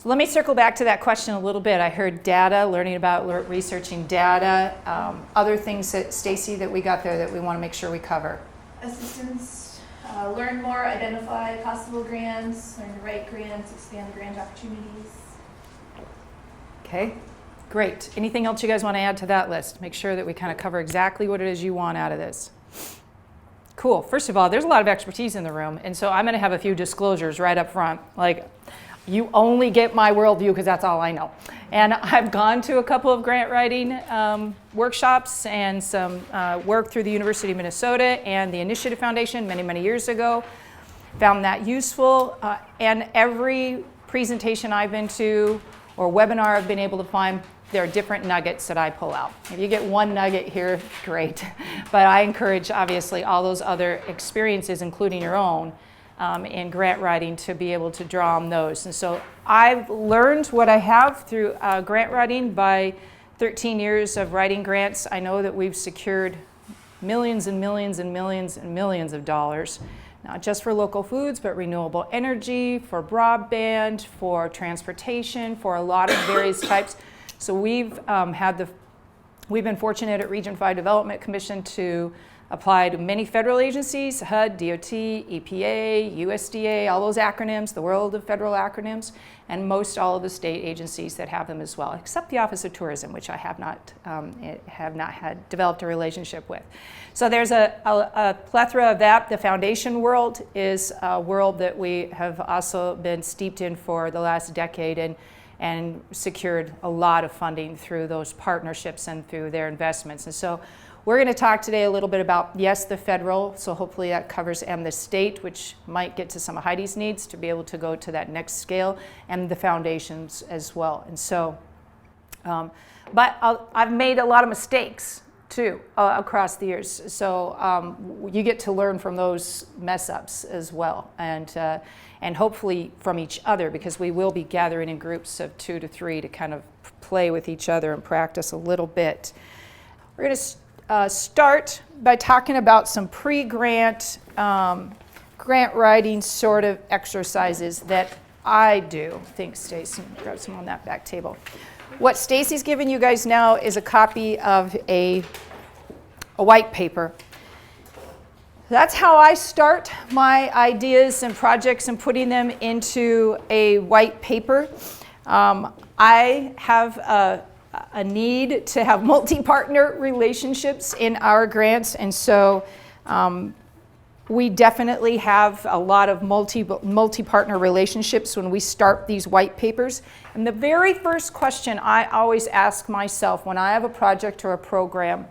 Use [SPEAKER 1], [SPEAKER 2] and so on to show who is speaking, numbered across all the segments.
[SPEAKER 1] So let me circle back to that question a little bit. I heard data, learning about researching data, other things that, Stacy, that we got there that we want to make sure we cover.
[SPEAKER 2] Assistance, learn more, identify possible grants, learn to write grants, expand grant opportunities.
[SPEAKER 1] Okay, great. Anything else you guys want to add to that list? Make sure that we kind of cover exactly what it is you want out of this. Cool. First of all, there's a lot of expertise in the room, and so I'm going to have a few disclosures right up front. Like, you only get my worldview because that's all I know. And I've gone to a couple of grant writing workshops and some work through the University of Minnesota and the Initiative Foundation many, many years ago. Found that useful. And every presentation I've been to or webinar I've been able to find, there are different nuggets that I pull out. If you get one nugget here, great. But I encourage, obviously, all those other experiences, including your own, in grant writing to be able to draw on those. And so I've learned what I have through grant writing by 13 years of writing grants. I know that we've secured millions and millions and millions and millions of dollars, not just for local foods, but renewable energy, for broadband, for transportation, for a lot of various types. So we've been fortunate at Region 5 Development Commission to apply to many federal agencies, HUD, DOT, EPA, USDA, all those acronyms, the world of federal acronyms, and most all of the state agencies that have them as well, except the Office of Tourism, which I have not had developed a relationship with. So there's a plethora of that. The foundation world is a world that we have also been steeped in for the last decade and secured a lot of funding through those partnerships and through their investments. And so we're going to talk today a little bit about, yes, the federal, so hopefully that covers, and the state, which might get to some of Heidi's needs to be able to go to that next scale, and the foundations as well. And so, but I've made a lot of mistakes too across the years. So you get to learn from those mess ups as well, and hopefully from each other, because we will be gathering in groups of 2 to 3 to kind of play with each other and practice a little bit. We're going to start by talking about some pre-grant grant writing sort of exercises that I do. Thanks, Stacy. Grab some on that back table. What Stacy's given you guys now is a copy of a white paper. That's how I start my ideas and projects and putting them into a white paper. I have a need to have multi-partner relationships in our grants, and so we definitely have a lot of multi-partner relationships when we start these white papers. And the very first question I always ask myself when I have a project or a program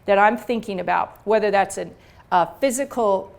[SPEAKER 1] that I'm thinking about, whether that's a physical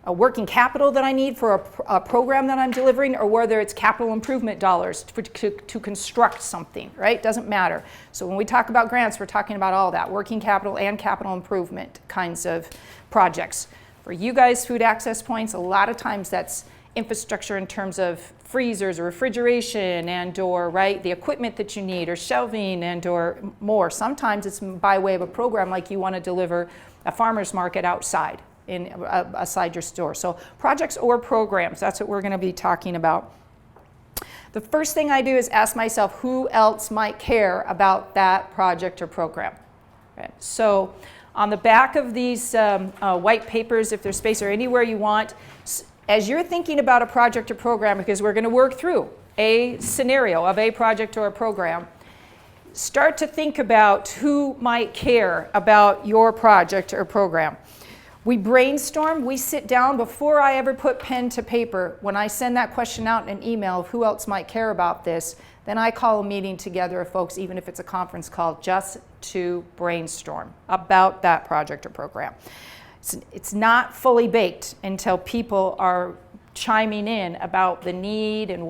[SPEAKER 1] a working capital that I need for a program that I'm delivering, or whether it's capital improvement dollars to construct something, right? Doesn't matter. So when we talk about grants, we're talking about all that, working capital and capital improvement kinds of projects. For you guys, food access points, a lot of times that's infrastructure in terms of freezers or refrigeration and or, right, the equipment that you need, or shelving and or more. Sometimes it's by way of a program, like you want to deliver a farmer's market outside, aside your store. So projects or programs, that's what we're going to be talking about. The first thing I do is ask myself who else might care about that project or program. Okay. So on the back of these white papers, if there's space, or anywhere you want, as you're thinking about a project or program, because we're going to work through a scenario of a project or a program, start to think about who might care about your project or program. We brainstorm, we sit down before I ever put pen to paper. When I send that question out in an email of who else might care about this, then I call a meeting together of folks, even if it's a conference call, just to brainstorm about that project or program. It's not fully baked until people are chiming in about the need and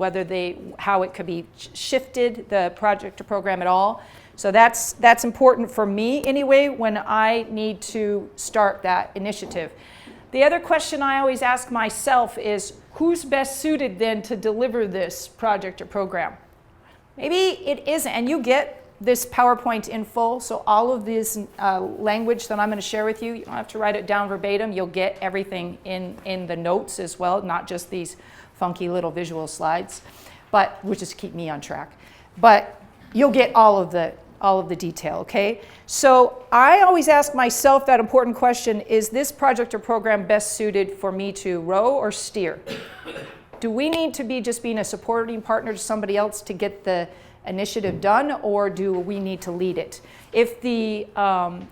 [SPEAKER 1] how it could be shifted, the project or program at all. So that's important for me anyway when I need to start that initiative. The other question I always ask myself is, who's best suited then to deliver this project or program? Maybe it isn't, and you get this PowerPoint in full, so all of this language that I'm going to share with you, you don't have to write it down verbatim. You'll get everything in the notes as well, not just these funky little visual slides. but which is keep me on track. But you'll get all of the detail, okay? So I always ask myself that important question, is this project or program best suited for me to row or steer? Do we need to be just being a supporting partner to somebody else to get the initiative done, or do we need to lead it? If in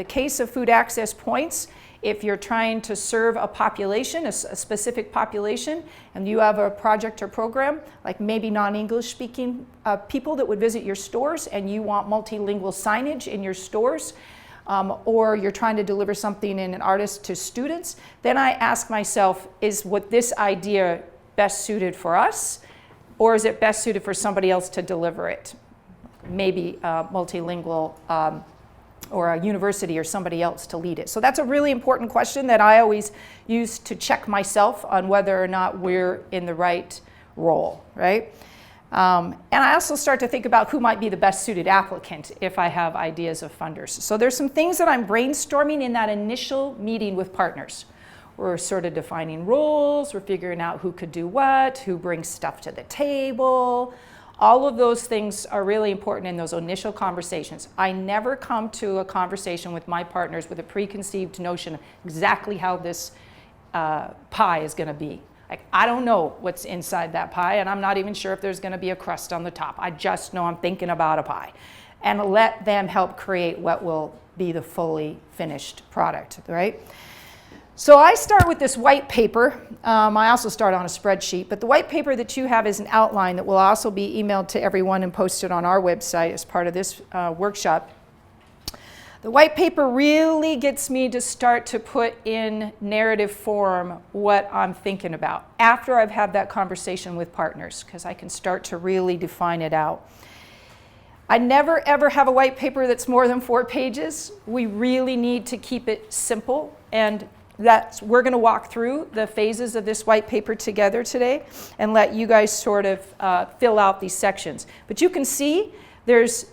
[SPEAKER 1] the case of food access points, if you're trying to serve a population, a specific population, and you have a project or program, like maybe non-English speaking people that would visit your stores, and you want multilingual signage in your stores, or you're trying to deliver something in an artist to students, then I ask myself, is what this idea best suited for us, or is it best suited for somebody else to deliver it? Maybe multilingual or a university or somebody else to lead it. So that's a really important question that I always use to check myself on whether or not we're in the right role, right? And I also start to think about who might be the best suited applicant if I have ideas of funders. So there's some things that I'm brainstorming in that initial meeting with partners. We're sort of defining roles, we're figuring out who could do what, who brings stuff to the table. All of those things are really important in those initial conversations. I never come to a conversation with my partners with a preconceived notion of exactly how this pie is going to be. Like, I don't know what's inside that pie, and I'm not even sure if there's going to be a crust on the top. I just know I'm thinking about a pie. And let them help create what will be the fully finished product, right? So I start with this white paper. I also start on a spreadsheet, but the white paper that you have is an outline that will also be emailed to everyone and posted on our website as part of this workshop. The white paper really gets me to start to put in narrative form what I'm thinking about after I've had that conversation with partners, because I can start to really define it out. I never ever have a white paper that's more than 4 pages. We really need to keep it simple, and we're going to walk through the phases of this white paper together today and let you guys sort of fill out these sections. But you can see there's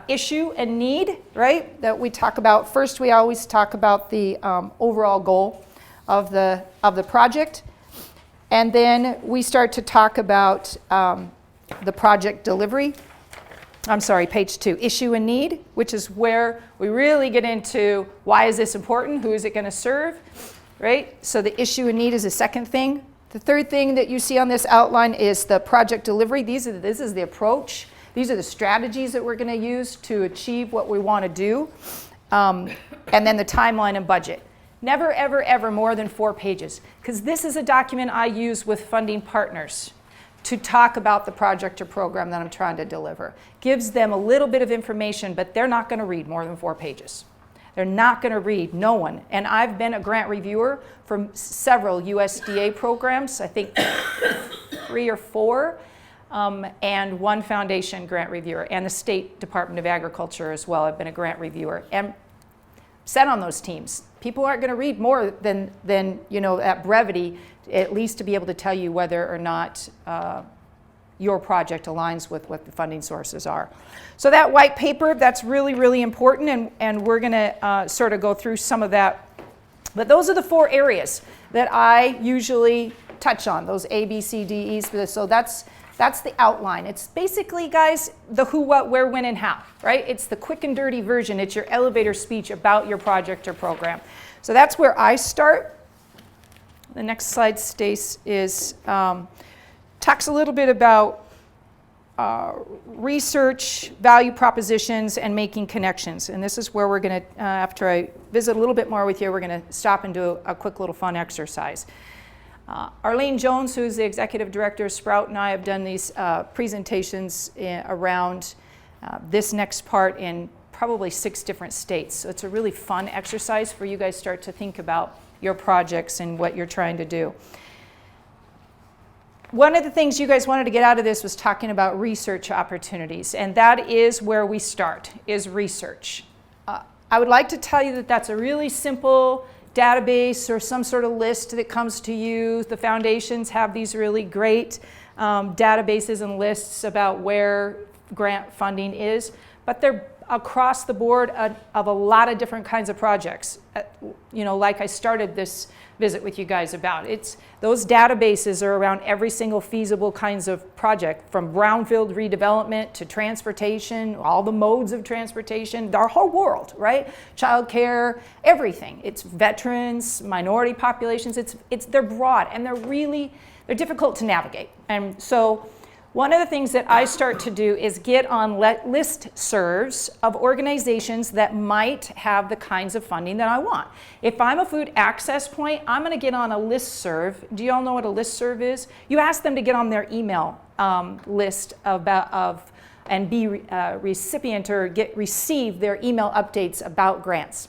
[SPEAKER 1] issue and need, right, that we talk about. First, we always talk about the overall goal of the project. And then we start to talk about the project delivery. I'm sorry, page 2, issue and need, which is where we really get into why is this important, who is it going to serve, right? So the issue and need is the second thing. The third thing that you see on this outline is the project delivery. This is the approach. These are the strategies that we're going to use to achieve what we want to do. And then the timeline and budget. Never, ever, ever more than 4 pages, because this is a document I use with funding partners to talk about the project or program that I'm trying to deliver. Gives them a little bit of information, but they're not going to read more than 4 pages. They're not going to read, no one. And I've been a grant reviewer for several USDA programs, I think 3 or 4, and 1 foundation grant reviewer, and the State Department of Agriculture as well. I've been a grant reviewer. And sat on those teams. People aren't going to read more than at brevity, at least to be able to tell you whether or not your project aligns with what the funding sources are. So that white paper, that's really, really important, and we're going to sort of go through some of that. But those are the 4 areas that I usually touch on, those A, B, C, D, E's. So that's the outline. It's basically, guys, the who, what, where, when, and how, right? It's the quick and dirty version. It's your elevator speech about your project or program. So that's where I start. The next slide, Stace, is talks a little bit about research, value propositions, and making connections. And this is where we're going to, after I visit a little bit more with you, we're going to stop and do a quick little fun exercise. Arlene Jones, who's the executive director of Sprout, and I have done these presentations around this next part in probably 6 different states. So it's a really fun exercise for you guys to start to think about your projects and what you're trying to do. One of the things you guys wanted to get out of this was talking about research opportunities, and that is where we start, is research. I would like to tell you that that's a really simple database or some sort of list that comes to you. The foundations have these really great databases and lists about where grant funding is, but they're across the board of a lot of different kinds of projects. Like I started this visit with you guys about. Those databases are around every single feasible kinds of project, from brownfield redevelopment to transportation, all the modes of transportation, our whole world, right? Childcare, everything. It's veterans, minority populations. They're broad and they're difficult to navigate. And so one of the things that I start to do is get on listservs of organizations that might have the kinds of funding that I want. If I'm a food access point, I'm going to get on a listserv. Do you all know what a listserv is? You ask them to get on their email list and be recipient or receive their email updates about grants.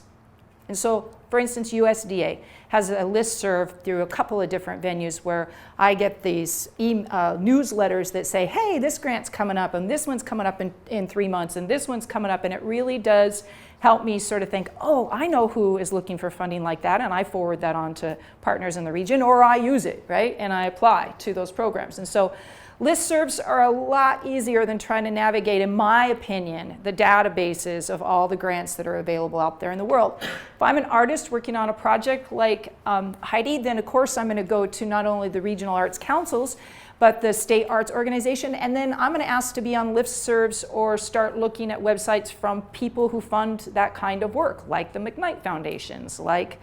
[SPEAKER 1] And so, for instance, USDA has a listserv through a couple of different venues where I get these newsletters that say, hey, this grant's coming up, and this one's coming up in 3 months, and this one's coming up, and it really does help me sort of think, oh, I know who is looking for funding like that, and I forward that on to partners in the region, or I use it, right, and I apply to those programs. And so listservs are a lot easier than trying to navigate, in my opinion, the databases of all the grants that are available out there in the world. If I'm an artist working on a project like Heidi, then of course I'm going to go to not only the regional arts councils, but the state arts organization, and then I'm going to ask to be on listservs or start looking at websites from people who fund that kind of work, like the McKnight Foundations, like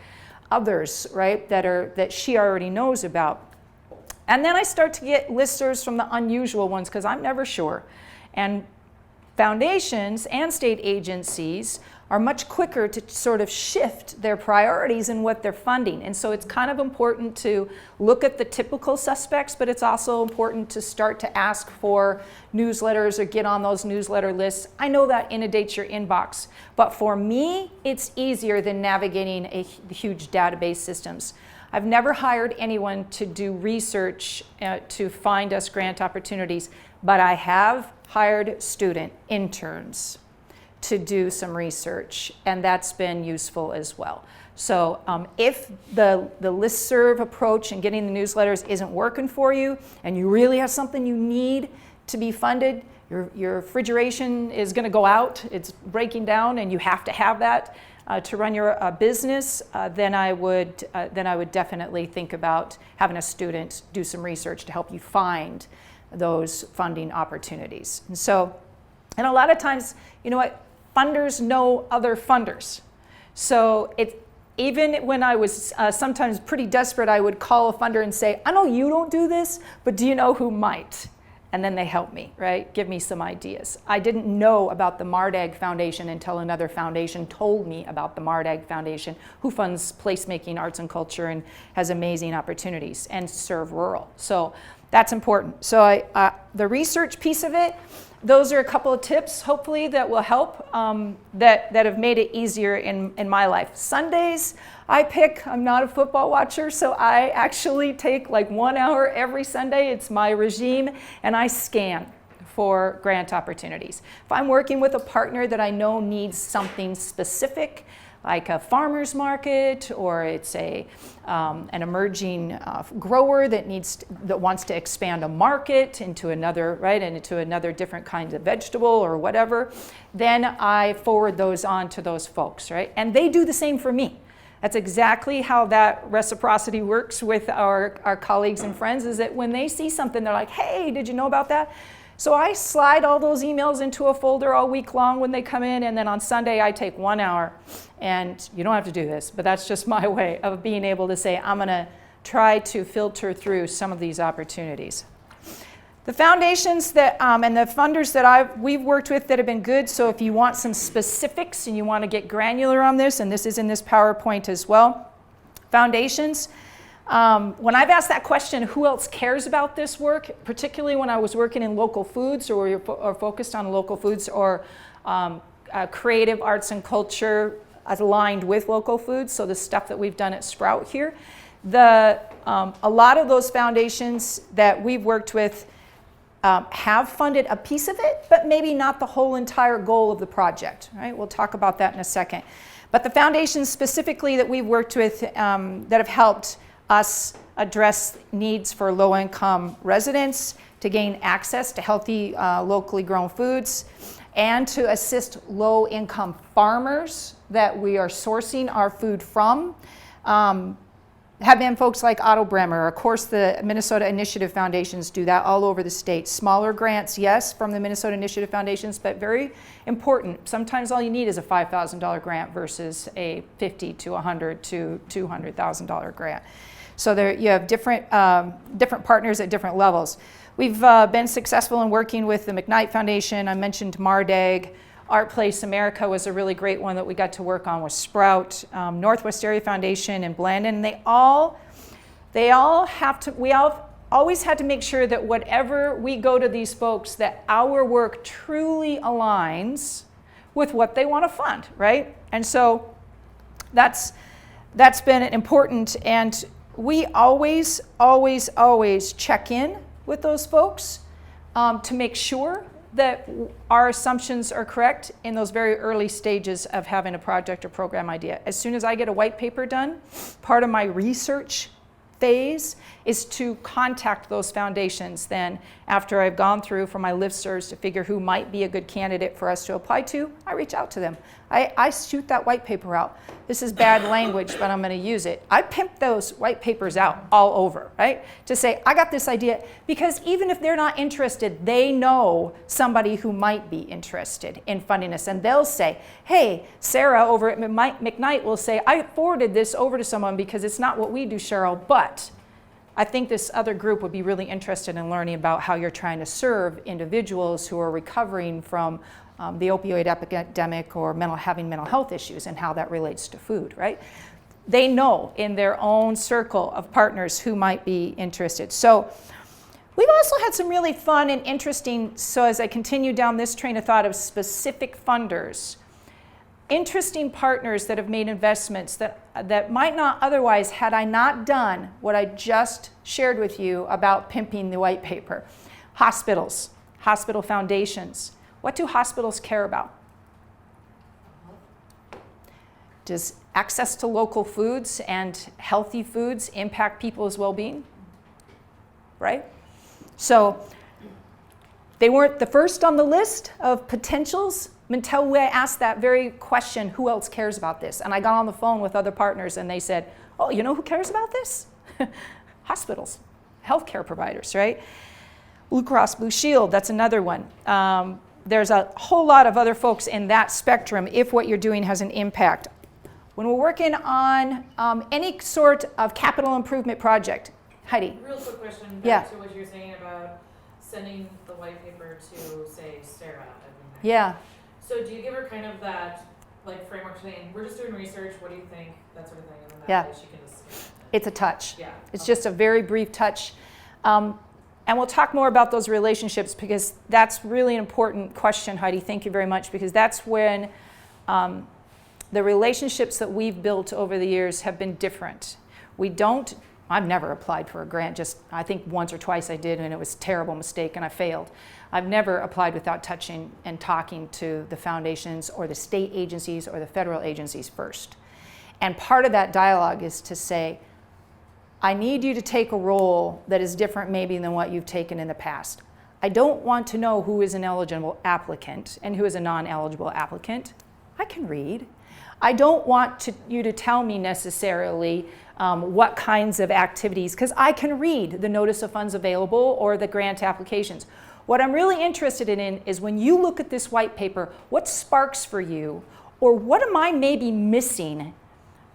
[SPEAKER 1] others, right, that she already knows about. And then I start to get listservs from the unusual ones because I'm never sure. And foundations and state agencies are much quicker to sort of shift their priorities and what they're funding. And so it's kind of important to look at the typical suspects, but it's also important to start to ask for newsletters or get on those newsletter lists. I know that inundates your inbox, but for me, it's easier than navigating huge database systems. I've never hired anyone to do research to find us grant opportunities, but I have hired student interns to do some research, and that's been useful as well. So if the listserv approach and getting the newsletters isn't working for you, and you really have something you need to be funded, your refrigeration is going to go out, it's breaking down, and you have to have that to run your business, then I would definitely think about having a student do some research to help you find those funding opportunities. And a lot of times, you know what, funders know other funders. So even when I was sometimes pretty desperate, I would call a funder and say, I know you don't do this, but do you know who might? And then they help me, right? Give me some ideas. I didn't know about the MARDAG Foundation until another foundation told me about the MARDAG Foundation, who funds placemaking, arts and culture, and has amazing opportunities, and serve rural. So that's important. So the research piece of it, those are a couple of tips, hopefully, that will help, that have made it easier in my life. Sundays, I'm not a football watcher, so I actually take like 1 hour every Sunday. It's my regime, and I scan for grant opportunities. If I'm working with a partner that I know needs something specific, like a farmer's market, or it's an emerging grower that wants to expand a market into another, right, and into another different kind of vegetable or whatever, then I forward those on to those folks, right? And they do the same for me. That's exactly how that reciprocity works with our colleagues and friends, is that when they see something, they're like, hey, did you know about that? So I slide all those emails into a folder all week long when they come in, and then on Sunday I take 1 hour. And you don't have to do this, but that's just my way of being able to say, I'm going to try to filter through some of these opportunities. The foundations that and the funders that we've worked with that have been good, so if you want some specifics and you want to get granular on this, and this is in this PowerPoint as well, foundations, when I've asked that question, who else cares about this work, particularly when I was working in local foods or focused on local foods or creative arts and culture aligned with local foods, so the stuff that we've done at Sprout here, a lot of those foundations that we've worked with have funded a piece of it, but maybe not the whole entire goal of the project, right? We'll talk about that in a second. But the foundations specifically that we've worked with that have helped us address needs for low-income residents, to gain access to healthy, locally grown foods, and to assist low-income farmers that we are sourcing our food from. Have been folks like Otto Bremer. Of course, the Minnesota Initiative Foundations do that all over the state. Smaller grants, yes, from the Minnesota Initiative Foundations, but very important. Sometimes all you need is a $5,000 grant versus a $50,000 to $100,000 to $200,000 grant. So there you have different partners at different levels. We've been successful in working with the McKnight Foundation. I mentioned MarDag. Art Place America was a really great one that we got to work on with Sprout, Northwest Area Foundation and Blandon. We all always had to make sure that whatever we go to these folks, that our work truly aligns with what they want to fund, right? And so that's been important, and we always check in with those folks to make sure that our assumptions are correct in those very early stages of having a project or program idea. As soon as I get a white paper done, part of my research phase is to contact those foundations then after I've gone through for my listservs to figure who might be a good candidate for us to apply to. I reach out to them. I shoot that white paper out. This is bad language, but I'm going to use it. I pimp those white papers out all over, right? To say, I got this idea, because even if they're not interested, they know somebody who might be interested in funding us. And they'll say, hey, Sarah over at McKnight will say, I forwarded this over to someone because it's not what we do, Cheryl, but I think this other group would be really interested in learning about how you're trying to serve individuals who are recovering from the opioid epidemic or having mental health issues and how that relates to food, right? They know in their own circle of partners who might be interested. So we've also had some really fun and interesting, so as I continue down this train of thought of specific funders, interesting partners that have made investments that might not otherwise, had I not done what I just shared with you about pimping the white paper. Hospitals, hospital foundations. What do hospitals care about? Does access to local foods and healthy foods impact people's well-being? Right? So they weren't the first on the list of potentials until we asked that very question, who else cares about this? And I got on the phone with other partners and they said, oh, you know who cares about this? Hospitals, healthcare providers, right? Blue Cross Blue Shield, that's another one. There's a whole lot of other folks in that spectrum if what you're doing has an impact. When we're working on any sort of capital improvement project, Heidi.
[SPEAKER 3] Real quick question back to what you were saying about sending the white paper to, say, Sarah.
[SPEAKER 1] Yeah.
[SPEAKER 3] So do you give her kind of that like framework saying, we're just doing research, what do you think, that sort of thing, and then that way she can just...
[SPEAKER 1] It's a touch.
[SPEAKER 3] Yeah.
[SPEAKER 1] It's just a very brief touch. And we'll talk more about those relationships because that's really an important question, Heidi. Thank you very much, because that's when the relationships that we've built over the years have been different. I've never applied for a grant, just I think once or twice I did and it was a terrible mistake and I failed. I've never applied without touching and talking to the foundations or the state agencies or the federal agencies first. And part of that dialogue is to say, I need you to take a role that is different maybe than what you've taken in the past. I don't want to know who is an eligible applicant and who is a non-eligible applicant. I can read. I don't want you to tell me necessarily what kinds of activities, because I can read the notice of funds available or the grant applications. What I'm really interested in is when you look at this white paper, what sparks for you, or what am I maybe missing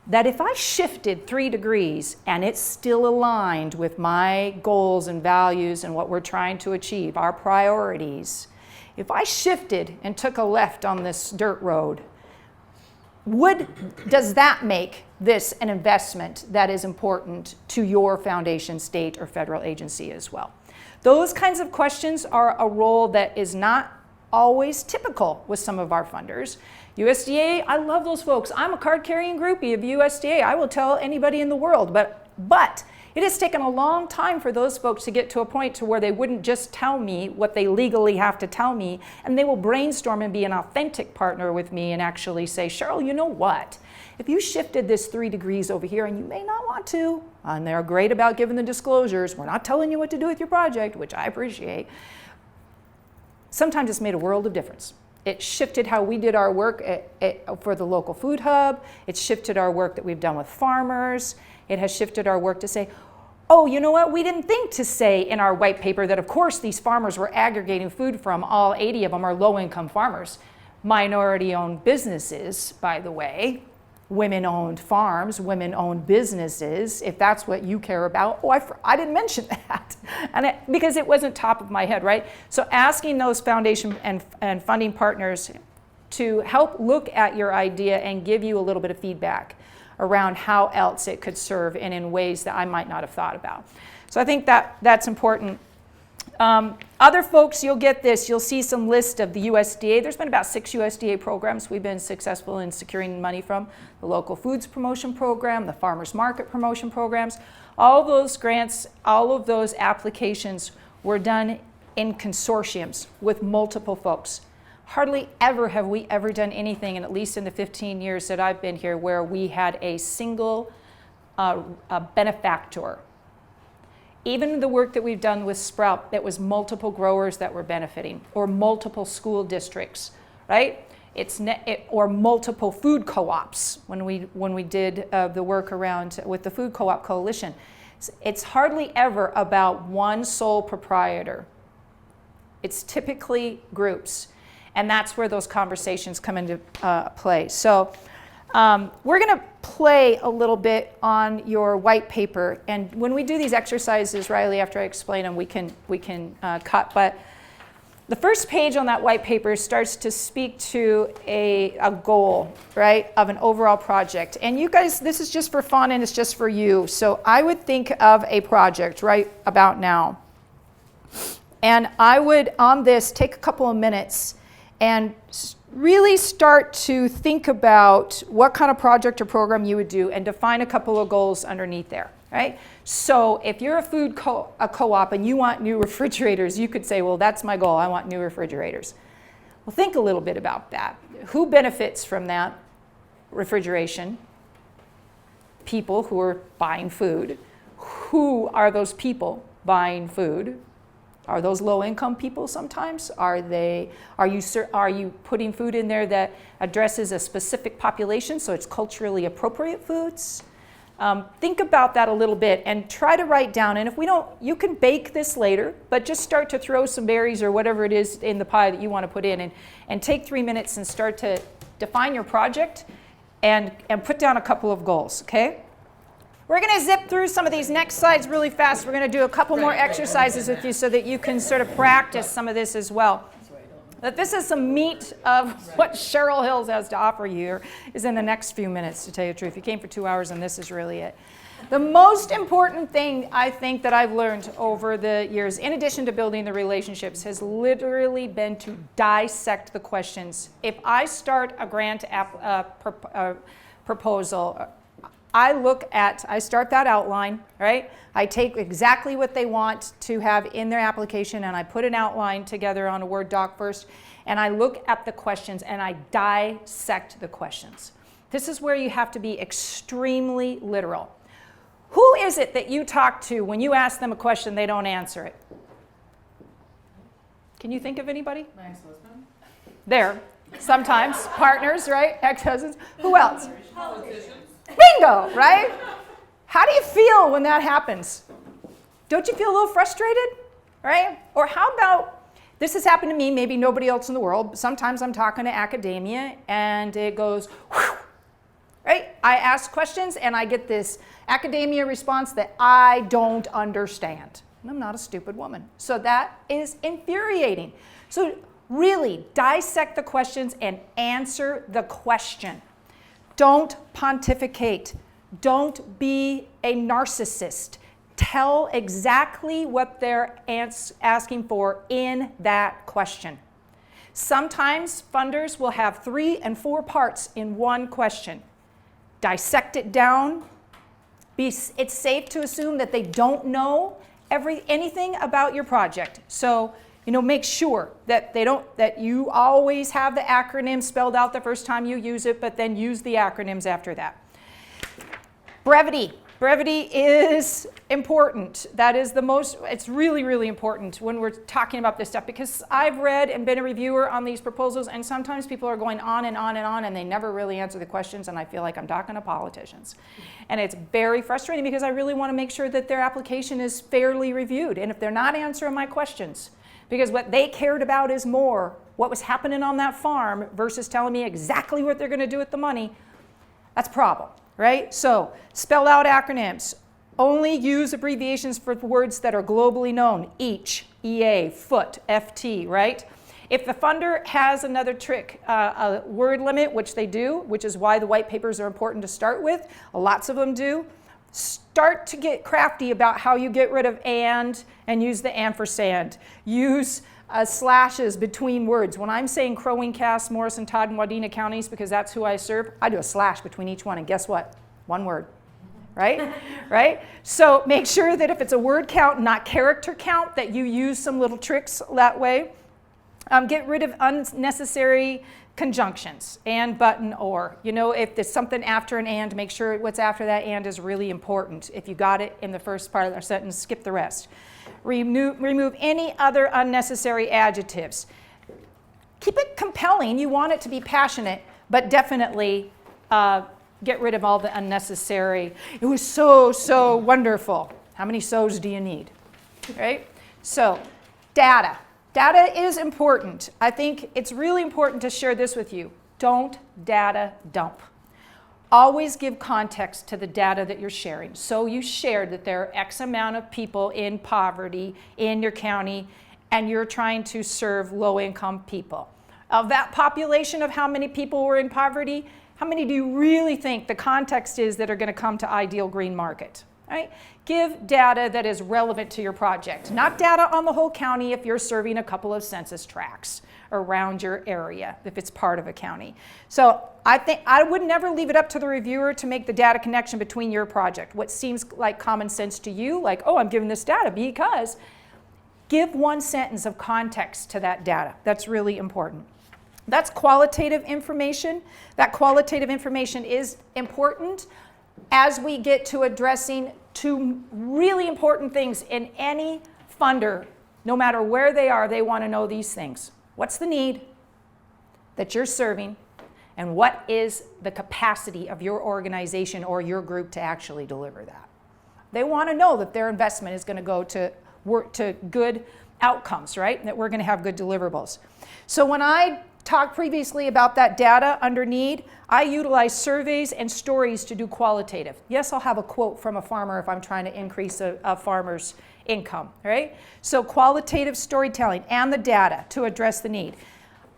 [SPEAKER 1] that if I shifted 3 degrees and it's still aligned with my goals and values and what we're trying to achieve, our priorities, if I shifted and took a left on this dirt road, does that make this an investment that is important to your foundation, state, or federal agency as well? Those kinds of questions are a role that is not always typical with some of our funders. USDA, I love those folks. I'm a card-carrying groupie of USDA. I will tell anybody in the world, but It has taken a long time for those folks to get to a point to where they wouldn't just tell me what they legally have to tell me, and they will brainstorm and be an authentic partner with me and actually say, Cheryl, you know what? If you shifted this 3 degrees over here, and you may not want to, and they're great about giving the disclosures, we're not telling you what to do with your project, which I appreciate, sometimes it's made a world of difference. It shifted how we did our work for the local food hub. It shifted our work that we've done with farmers. It has shifted our work to say, oh, you know what? We didn't think to say in our white paper that, of course, these farmers we're aggregating food from, all 80 of them are low-income farmers. Minority-owned businesses, by the way. Women-owned farms, women-owned businesses, if that's what you care about. Oh, I didn't mention that, because it wasn't top of my head, right? So asking those foundation and funding partners to help look at your idea and give you a little bit of feedback around how else it could serve and in ways that I might not have thought about. So I think that's important. Other folks, you'll get this. You'll see some list of the USDA. There's been about 6 USDA programs we've been successful in securing money from. The Local Foods Promotion Program, the Farmers Market Promotion Programs. All those grants, all of those applications were done in consortiums with multiple folks. Hardly ever have we ever done anything, and at least in the 15 years that I've been here, where we had a single benefactor. Even the work that we've done with Sprout, that was multiple growers that were benefiting, or multiple school districts, right? Or multiple food co-ops when we did the work around with the Food Co-op Coalition. It's hardly ever about one sole proprietor. It's typically groups, and that's where those conversations come into play. So we're going to play a little bit on your white paper, and when we do these exercises, Riley, after I explain them, we can cut. But the first page on that white paper starts to speak to a goal, right, of an overall project. And you guys, this is just for fun and it's just for you. So I would think of a project right about now, and I would on this take a couple of minutes and really start to think about what kind of project or program you would do and define a couple of goals underneath there, right? So if you're a food co-op and you want new refrigerators, you could say, well, that's my goal. I want new refrigerators. Well, think a little bit about that. Who benefits from that refrigeration? People who are buying food. Who are those people buying food? Are those low-income people sometimes? Are you putting food in there that addresses a specific population, so it's culturally appropriate foods? Think about that a little bit and try to write down. And if we don't, you can bake this later, but just start to throw some berries or whatever it is in the pie that you want to put in, and take 3 minutes and start to define your project and put down a couple of goals, okay? We're going to zip through some of these next slides really fast. We're going to do a couple more exercises with you so that you can sort of practice some of this as well. But this is some meat of what Cheryl Hills has to offer you here is in the next few minutes, to tell you the truth. You came for 2 hours and this is really it. The most important thing I think that I've learned over the years, in addition to building the relationships, has literally been to dissect the questions. If I start a grant proposal, I start that outline, right? I take exactly what they want to have in their application and I put an outline together on a Word doc first, and I look at the questions and I dissect the questions. This is where you have to be extremely literal. Who is it that you talk to when you ask them a question, they don't answer it? Can you think of anybody?
[SPEAKER 3] My ex-husband.
[SPEAKER 1] There. Sometimes. Partners, right? Ex-husbands. Who else?
[SPEAKER 3] Politicians.
[SPEAKER 1] Bingo, right? How do you feel when that happens? Don't you feel a little frustrated, right? Or how about, this has happened to me, maybe nobody else in the world, but sometimes I'm talking to academia and it goes, whew, right? I ask questions and I get this academia response that I don't understand. I'm not a stupid woman. So that is infuriating. So really dissect the questions and answer the question. Don't pontificate. Don't be a narcissist. Tell exactly what they're asking for in that question. Sometimes funders will have 3 and 4 parts in one question. Dissect it down. It's safe to assume that they don't know anything about your project. So, make sure that that you always have the acronym spelled out the first time you use it, but then use the acronyms after that. Brevity. Brevity is important. That is it's really, really important when we're talking about this stuff, because I've read and been a reviewer on these proposals, and sometimes people are going on and on and on, and they never really answer the questions, and I feel like I'm talking to politicians. And it's very frustrating, because I really want to make sure that their application is fairly reviewed. And if they're not answering my questions, because what they cared about is more what was happening on that farm versus telling me exactly what they're going to do with the money, that's a problem. Right? So, spell out acronyms. Only use abbreviations for words that are globally known. EACH, EA, FOOT, FT, right? If the funder has another trick, a word limit, which they do, which is why the white papers are important to start with, lots of them do, start to get crafty about how you get rid of and use the ampersand. Use slashes between words. When I'm saying Crow Wing, Cass, Morrison, Todd, and Wadena counties, because that's who I serve, I do a slash between each one, and guess what? One word, right? Right? So make sure that if it's a word count, not character count, that you use some little tricks that way. Get rid of unnecessary conjunctions, and, but, and, or. If there's something after an and, make sure what's after that and is really important. If you got it in the first part of the sentence, skip the rest. Remove any other unnecessary adjectives. Keep it compelling. You want it to be passionate, but definitely get rid of all the unnecessary. It was so wonderful. How many so's do you need? Right? So, data. Data is important. I think it's really important to share this with you. Don't data dump. Always give context to the data that you're sharing. So you shared that there are X amount of people in poverty in your county, and you're trying to serve low-income people. Of that population of how many people were in poverty, how many do you really think the context is that are going to come to Ideal Green Market? Right? Give data that is relevant to your project, not data on the whole county if you're serving a couple of census tracts around your area, if it's part of a county. So I think I would never leave it up to the reviewer to make the data connection between your project. What seems like common sense to you, like, oh, I'm giving this data because, give one sentence of context to that data. That's really important. That's qualitative information. That qualitative information is important as we get to addressing two really important things in any funder. No matter where they are, they want to know these things. What's the need that you're serving, and what is the capacity of your organization or your group to actually deliver that? They want to know that their investment is going to go to work to good outcomes, right? That we're going to have good deliverables. So when I talked previously about that data under need, I utilize surveys and stories to do qualitative. Yes, I'll have a quote from a farmer if I'm trying to increase a farmer's income, right? So qualitative storytelling and the data to address the need.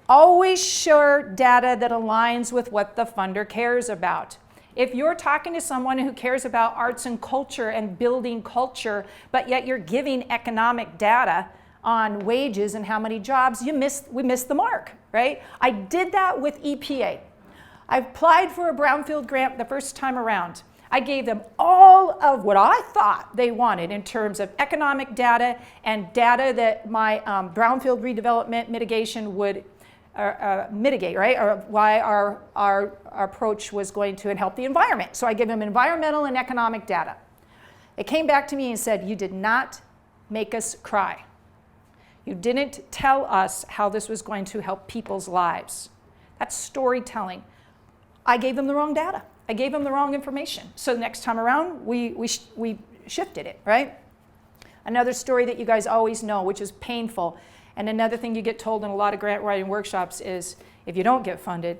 [SPEAKER 1] Always share data that aligns with what the funder cares about. If you're talking to someone who cares about arts and culture and building culture, but yet you're giving economic data on wages and how many jobs, we missed the mark, right? I did that with EPA. I applied for a brownfield grant the first time around. I gave them all of what I thought they wanted in terms of economic data and data that my brownfield redevelopment mitigation would mitigate, right? Or why our approach was going to help the environment. So I gave them environmental and economic data. They came back to me and said, you did not make us cry. You didn't tell us how this was going to help people's lives. That's storytelling. I gave them the wrong data. I gave them the wrong information. So the next time around, we shifted it, right? Another story that you guys always know, which is painful, and another thing you get told in a lot of grant writing workshops is, if you don't get funded,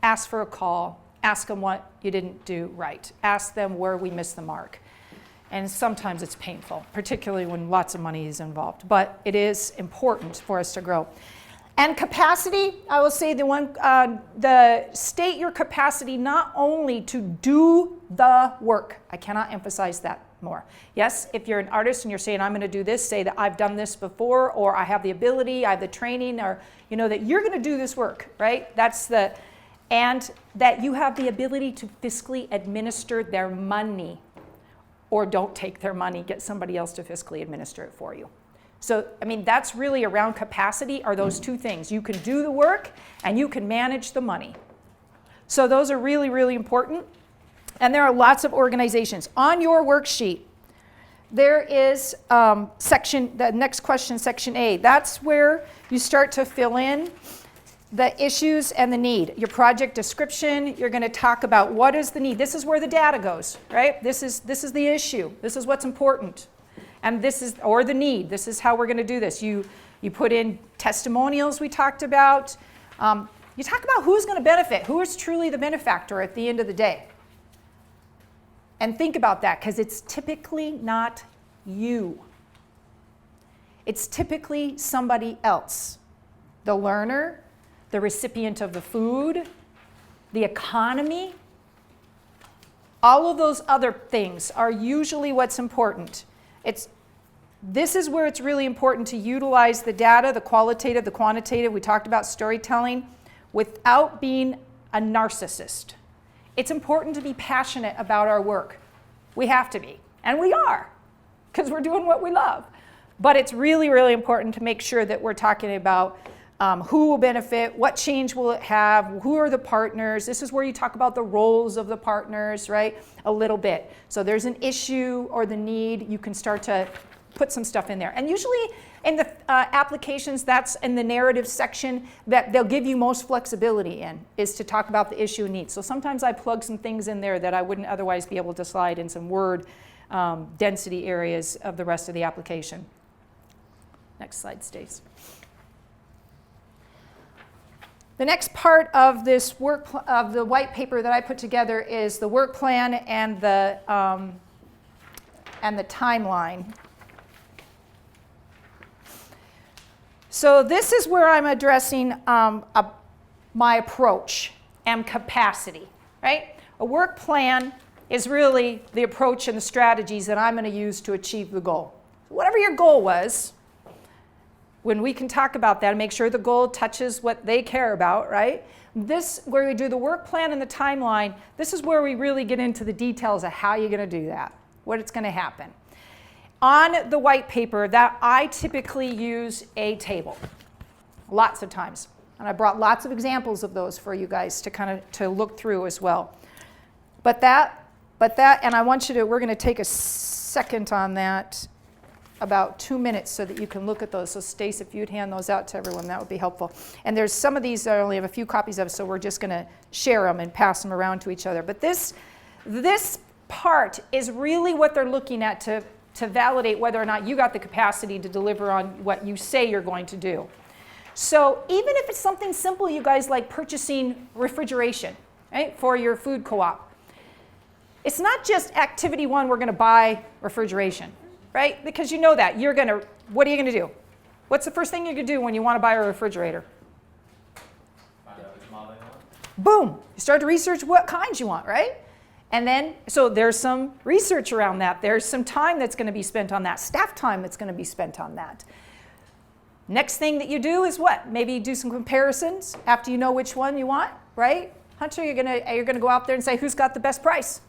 [SPEAKER 1] ask for a call, ask them what you didn't do right, ask them where we missed the mark. And sometimes it's painful, particularly when lots of money is involved, but it is important for us to grow. And capacity, I will say the state your capacity not only to do the work. I cannot emphasize that more. Yes, if you're an artist and you're saying, I'm going to do this, say that I've done this before, or I have the ability, I have the training, or that you're going to do this work, right? And that you have the ability to fiscally administer their money. or don't take their money, get somebody else to fiscally administer it for you. So, I mean, that's really around capacity are those two things. You can do the work and you can manage the money. So those are really, really important. And there are lots of organizations. On your worksheet, there is the next question, section A. That's where you start to fill in the issues and the need. Your project description, you're going to talk about what is the need. This is where the data goes, right? This is the issue. This is what's important. And this is, or the need. This is how we're going to do this. You put in testimonials we talked about. You talk about who's going to benefit, who is truly the benefactor at the end of the day. And think about that, because it's typically not you. It's typically somebody else. The learner, the recipient of the food, the economy. All of those other things are usually what's important. This is where it's really important to utilize the data, the qualitative, the quantitative. We talked about storytelling without being a narcissist. It's important to be passionate about our work. We have to be, and we are, because we're doing what we love. But it's really, really important to make sure that we're talking about who will benefit, what change will it have, who are the partners. This is where you talk about the roles of the partners, right, a little bit. So there's an issue or the need, you can start to put some stuff in there. And usually in the applications, that's in the narrative section that they'll give you most flexibility in, is to talk about the issue and need. So sometimes I plug some things in there that I wouldn't otherwise be able to slide in some word density areas of the rest of the application. Next slide, Stace. The next part of this of the white paper that I put together is the work plan and the timeline. So this is where I'm addressing my approach and capacity, right? A work plan is really the approach and the strategies that I'm going to use to achieve the goal. Whatever your goal was, when we can talk about that and make sure the goal touches what they care about, right? This, where we do the work plan and the timeline, this is where we really get into the details of how you're going to do that, what it's going to happen. On the white paper, that I typically use a table, lots of times. And I brought lots of examples of those for you guys to kind of to look through as well. But that, and I want you to, we're going to take a second on that, about 2 minutes, so that you can look at those. So Stace, if you'd hand those out to everyone, that would be helpful. And there's some of these that I only have a few copies of, so we're just going to share them and pass them around to each other. But this part is really what they're looking at to validate whether or not you got the capacity to deliver on what you say you're going to do. So even if it's something simple, you guys, like purchasing refrigeration, right, for your food co-op, it's not just activity one, we're going to buy refrigeration, right? Because you know that. What are you going to do? What's the first thing you're going to do when you want to buy a refrigerator?
[SPEAKER 4] Find out which model they want.
[SPEAKER 1] Boom! You start to research what kinds you want, right? And then, so there's some research around that. There's some time that's going to be spent on that, staff time that's going to be spent on that. Next thing that you do is what? Maybe do some comparisons after you know which one you want, right? Hunter, you're gonna go out there and say, who's got the best price?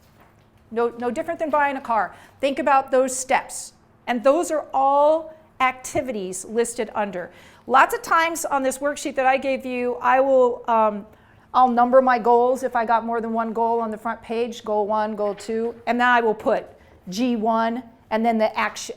[SPEAKER 1] No different than buying a car. Think about those steps. And those are all activities listed under. Lots of times on this worksheet that I gave you, I'll number my goals if I got more than one goal on the front page, goal 1, goal 2, and then I will put G1 and then the action,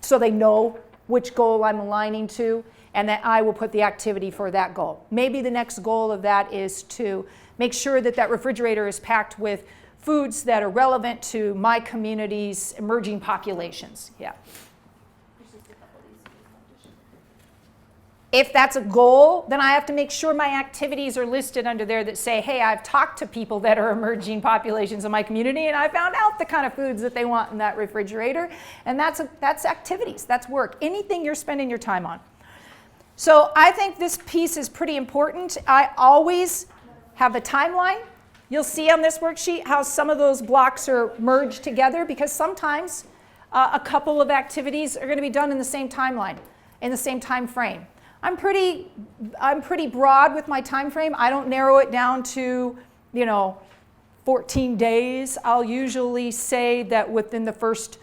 [SPEAKER 1] so they know which goal I'm aligning to, and then I will put the activity for that goal. Maybe the next goal of that is to make sure that that refrigerator is packed with foods that are relevant to my community's emerging populations. Yeah. If that's a goal, then I have to make sure my activities are listed under there that say, hey, I've talked to people that are emerging populations in my community and I found out the kind of foods that they want in that refrigerator. And that's activities, that's work, anything you're spending your time on. So I think this piece is pretty important. I always have a timeline. You'll see on this worksheet how some of those blocks are merged together, because sometimes a couple of activities are going to be done in the same timeline, in the same time frame. I'm pretty broad with my time frame. I don't narrow it down to, 4 14 days, I'll usually say that within the first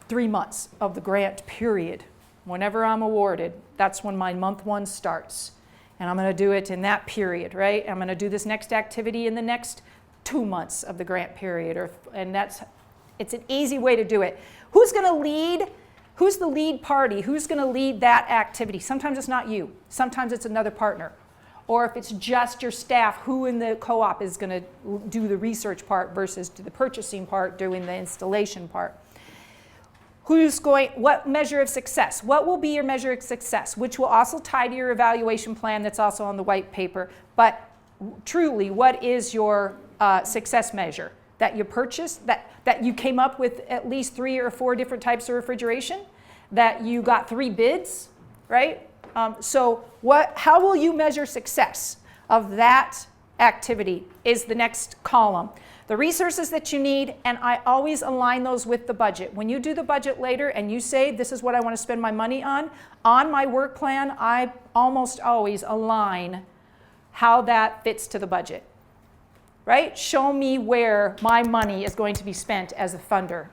[SPEAKER 1] 3 months of the grant period, whenever I'm awarded, that's when my month 1 starts. And I'm going to do it in that period, right? I'm going to do this next activity in the next 2 months of the grant period, it's an easy way to do it. Who's going to lead? Who's the lead party? Who's going to lead that activity? Sometimes it's not you. Sometimes it's another partner. Or if it's just your staff, who in the co-op is going to do the research part versus do the purchasing part, doing the installation part. What measure of success? What will be your measure of success? Which will also tie to your evaluation plan that's also on the white paper. But truly, what is your success measure? That you purchased, that you came up with at least 3 or 4 different types of refrigeration, that you got 3 bids, right? How will you measure success of that activity is the next column. The resources that you need, and I always align those with the budget. When you do the budget later and you say, this is what I want to spend my money on my work plan, I almost always align how that fits to the budget, right? Show me where my money is going to be spent as a funder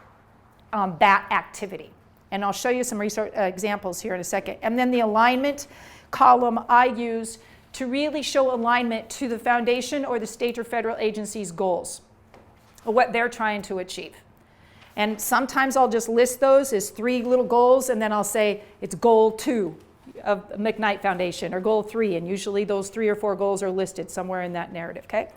[SPEAKER 1] on that activity. And I'll show you some examples here in a second. And then the alignment column I use to really show alignment to the foundation or the state or federal agency's goals, or what they're trying to achieve. And sometimes I'll just list those as 3 little goals, and then I'll say it's goal 2 of McKnight Foundation, or goal 3, and usually those 3 or 4 goals are listed somewhere in that narrative, okay?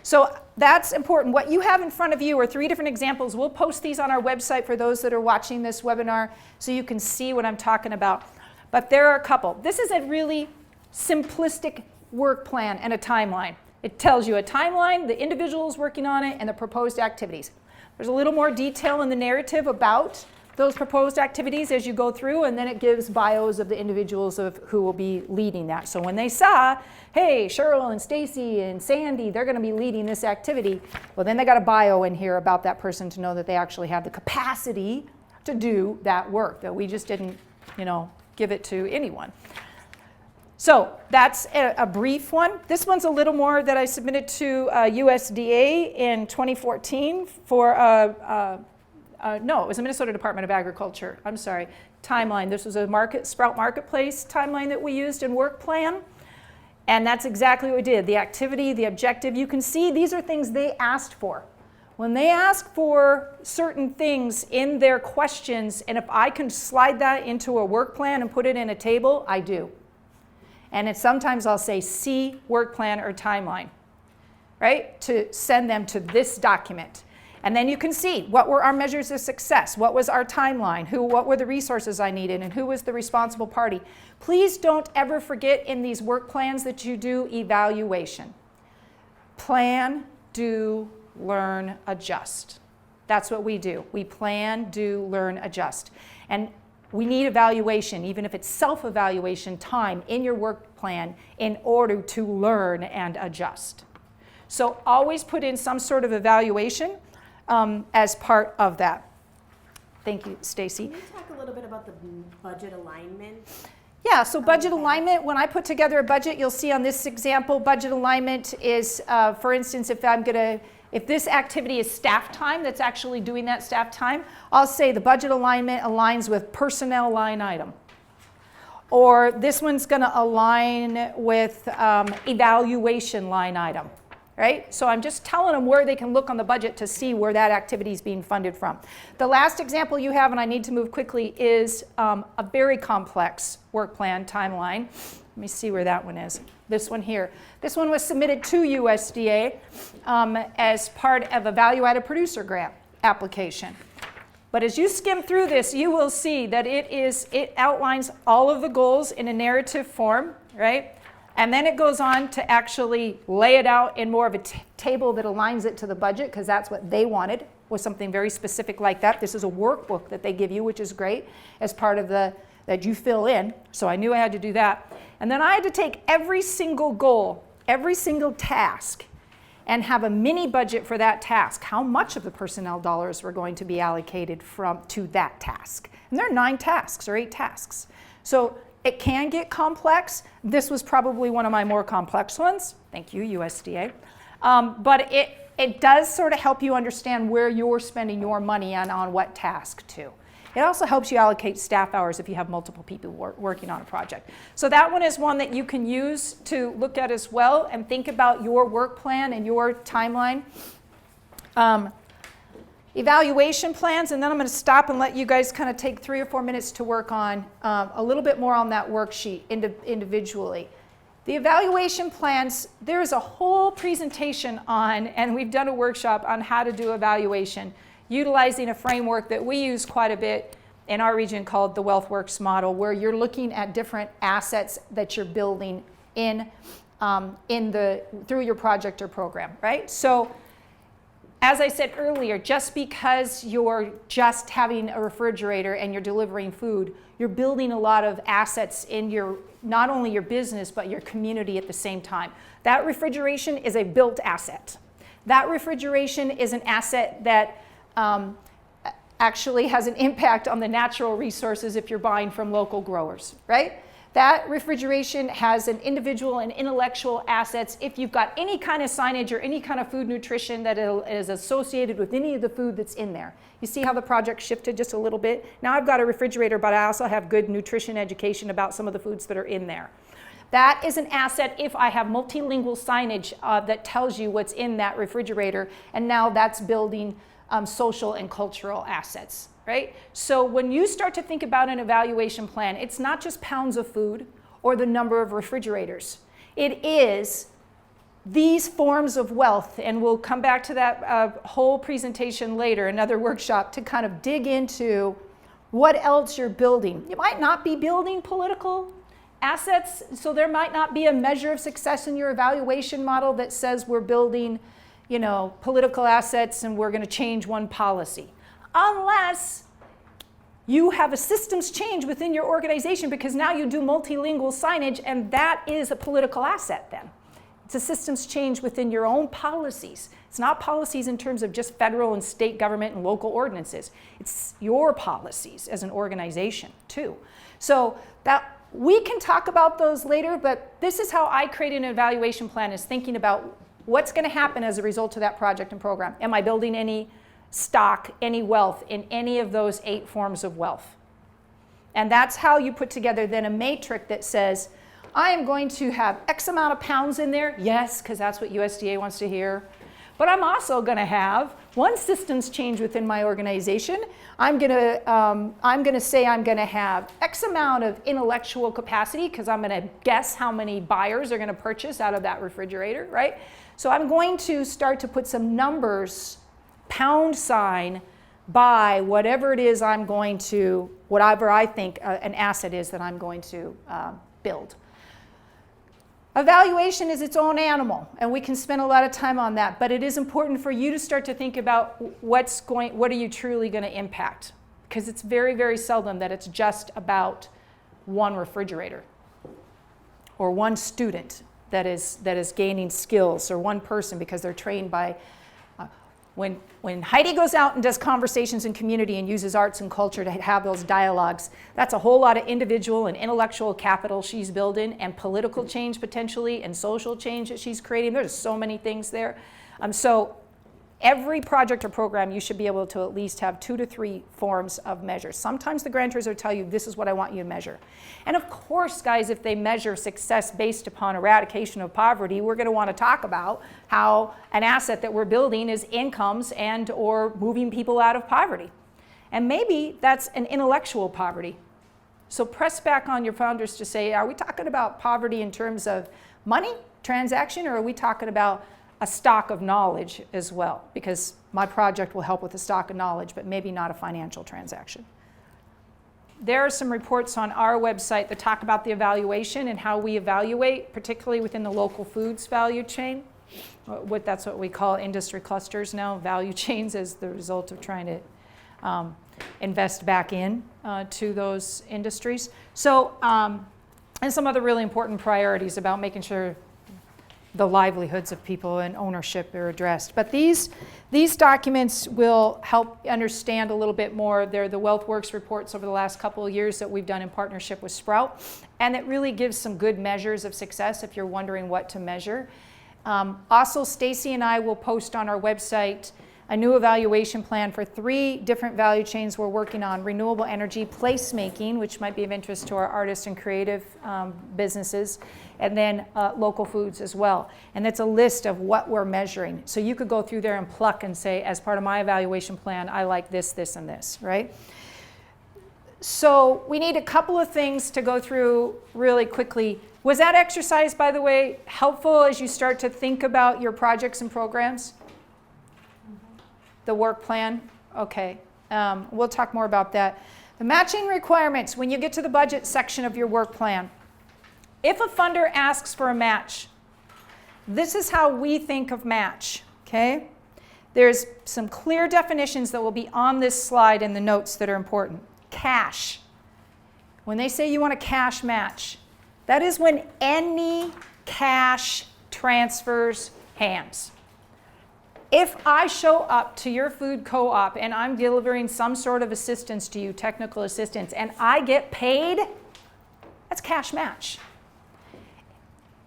[SPEAKER 1] So that's important. What you have in front of you are 3 different examples. We'll post these on our website for those that are watching this webinar so you can see what I'm talking about. But there are a couple. This is a really simplistic work plan and a timeline. It tells you a timeline, the individuals working on it, and the proposed activities. There's a little more detail in the narrative about those proposed activities as you go through, and then it gives bios of the individuals of who will be leading that. So when they saw, hey, Cheryl and Stacy and Sandy, they're going to be leading this activity, well, then they got a bio in here about that person to know that they actually have the capacity to do that work, that we just didn't, give it to anyone. So that's a brief one. This one's a little more that I submitted to USDA in 2014 for, no, it was the Minnesota Department of Agriculture. I'm sorry, timeline. This was a Sprout Marketplace timeline that we used in work plan. And that's exactly what we did. The activity, the objective, you can see these are things they asked for. When they ask for certain things in their questions, and if I can slide that into a work plan and put it in a table, I do. And sometimes I'll say, see work plan or timeline, right? To send them to this document. And then you can see what were our measures of success, what was our timeline, what were the resources I needed, and who was the responsible party. Please don't ever forget in these work plans that you do evaluation. Plan, do, learn, adjust. That's what we do. We plan, do, learn, adjust. And we need evaluation, even if it's self-evaluation time in your work plan in order to learn and adjust. So always put in some sort of evaluation as part of that. Thank you, Stacy.
[SPEAKER 5] Can you talk a little bit about the budget alignment?
[SPEAKER 1] Yeah, so budget alignment, when I put together a budget, you'll see on this example, budget alignment is, for instance, if this activity is staff time, that's actually doing that staff time, I'll say the budget alignment aligns with personnel line item. Or this one's going to align with evaluation line item, right? So I'm just telling them where they can look on the budget to see where that activity is being funded from. The last example you have, and I need to move quickly, is a very complex work plan timeline. Let me see where that one is. This one here. This one was submitted to USDA as part of a value-added producer grant application. But as you skim through this, you will see that it outlines all of the goals in a narrative form, right? And then it goes on to actually lay it out in more of a table that aligns it to the budget, because that's what they wanted, was something very specific like that. This is a workbook that they give you, which is great, as part of that you fill in. So I knew I had to do that. And then I had to take every single goal, every single task, and have a mini budget for that task. How much of the personnel dollars were going to be allocated to that task? And there are 9 tasks or 8 tasks. So it can get complex. This was probably one of my more complex ones. Thank you, USDA. But it does sort of help you understand where you're spending your money and on what task too. It also helps you allocate staff hours if you have multiple people working on a project. So that one is one that you can use to look at as well and think about your work plan and your timeline. Evaluation plans, and then I'm going to stop and let you guys kind of take 3 or 4 minutes to work on a little bit more on that worksheet individually. The evaluation plans, there is a whole presentation on, and we've done a workshop on how to do evaluation, utilizing a framework that we use quite a bit in our region called the WealthWorks model, where you're looking at different assets that you're building through your project or program, right? So, as I said earlier, just because you're just having a refrigerator and you're delivering food, you're building a lot of assets in your, not only your business, but your community at the same time. That refrigeration is a built asset. That refrigeration is an asset that actually has an impact on the natural resources if you're buying from local growers, right? That refrigeration has an individual and intellectual assets if you've got any kind of signage or any kind of food nutrition that is associated with any of the food that's in there. You see how the project shifted just a little bit? Now I've got a refrigerator, but I also have good nutrition education about some of the foods that are in there. That is an asset if I have multilingual signage that tells you what's in that refrigerator, and now that's building social and cultural assets. Right? So when you start to think about an evaluation plan, it's not just pounds of food or the number of refrigerators. It is these forms of wealth, and we'll come back to that whole presentation later, another workshop, to kind of dig into what else you're building. You might not be building political assets, so there might not be a measure of success in your evaluation model that says we're building, political assets and we're going to change one policy. Unless you have a systems change within your organization, because now you do multilingual signage, and that is a political asset then. It's a systems change within your own policies. It's not policies in terms of just federal and state government and local ordinances. It's your policies as an organization too. So that we can talk about those later, but this is how I create an evaluation plan, is thinking about what's going to happen as a result of that project and program. Am I building any stock, any wealth in any of those 8 forms of wealth? And that's how you put together then a matrix that says, I am going to have X amount of pounds in there. Yes, because that's what USDA wants to hear. But I'm also going to have one systems change within my organization. I'm going to say I'm going to have X amount of intellectual capacity, because I'm going to guess how many buyers are going to purchase out of that refrigerator, right? So I'm going to start to put some numbers, pound sign, by whatever it is I'm going to, whatever I think an asset is that I'm going to build. Evaluation is its own animal, and we can spend a lot of time on that, but it is important for you to start to think about what are you truly going to impact, because it's very, very seldom that it's just about one refrigerator or one student that is gaining skills, or one person because they're trained by. When Heidi goes out and does conversations in community and uses arts and culture to have those dialogues, that's a whole lot of individual and intellectual capital she's building, and political change potentially, and social change that she's creating. There's so many things there. So every project or program, you should be able to at least have 2 to 3 forms of measures. Sometimes the grantors will tell you, this is what I want you to measure. And of course, guys, if they measure success based upon eradication of poverty, we're going to want to talk about how an asset that we're building is incomes and or moving people out of poverty. And maybe that's an intellectual poverty. So press back on your founders to say, are we talking about poverty in terms of money, transaction, or are we talking about a stock of knowledge as well? Because my project will help with the stock of knowledge, but maybe not a financial transaction. There are some reports on our website that talk about the evaluation and how we evaluate, particularly within the local foods value chain. That's what we call industry clusters now, value chains, as the result of trying to invest back in to those industries. So, and some other really important priorities about making sure the livelihoods of people and ownership are addressed. But these documents will help understand a little bit more. They're the WealthWorks reports over the last couple of years that we've done in partnership with Sprout. And it really gives some good measures of success if you're wondering what to measure. Also, Stacy and I will post on our website a new evaluation plan for 3 different value chains we're working on: renewable energy, placemaking, which might be of interest to our artists and creative businesses, and then local foods as well. And that's a list of what we're measuring. So you could go through there and pluck and say, as part of my evaluation plan, I like this, this, and this, right? So we need a couple of things to go through really quickly. Was that exercise, by the way, helpful as you start to think about your projects and programs? The work plan? Okay. We'll talk more about that. The matching requirements, when you get to the budget section of your work plan. If a funder asks for a match, this is how we think of match, okay? There's some clear definitions that will be on this slide in the notes that are important. Cash. When they say you want a cash match, that is when any cash transfers hands. If I show up to your food co-op and I'm delivering some sort of assistance to you, technical assistance, and I get paid, that's cash match.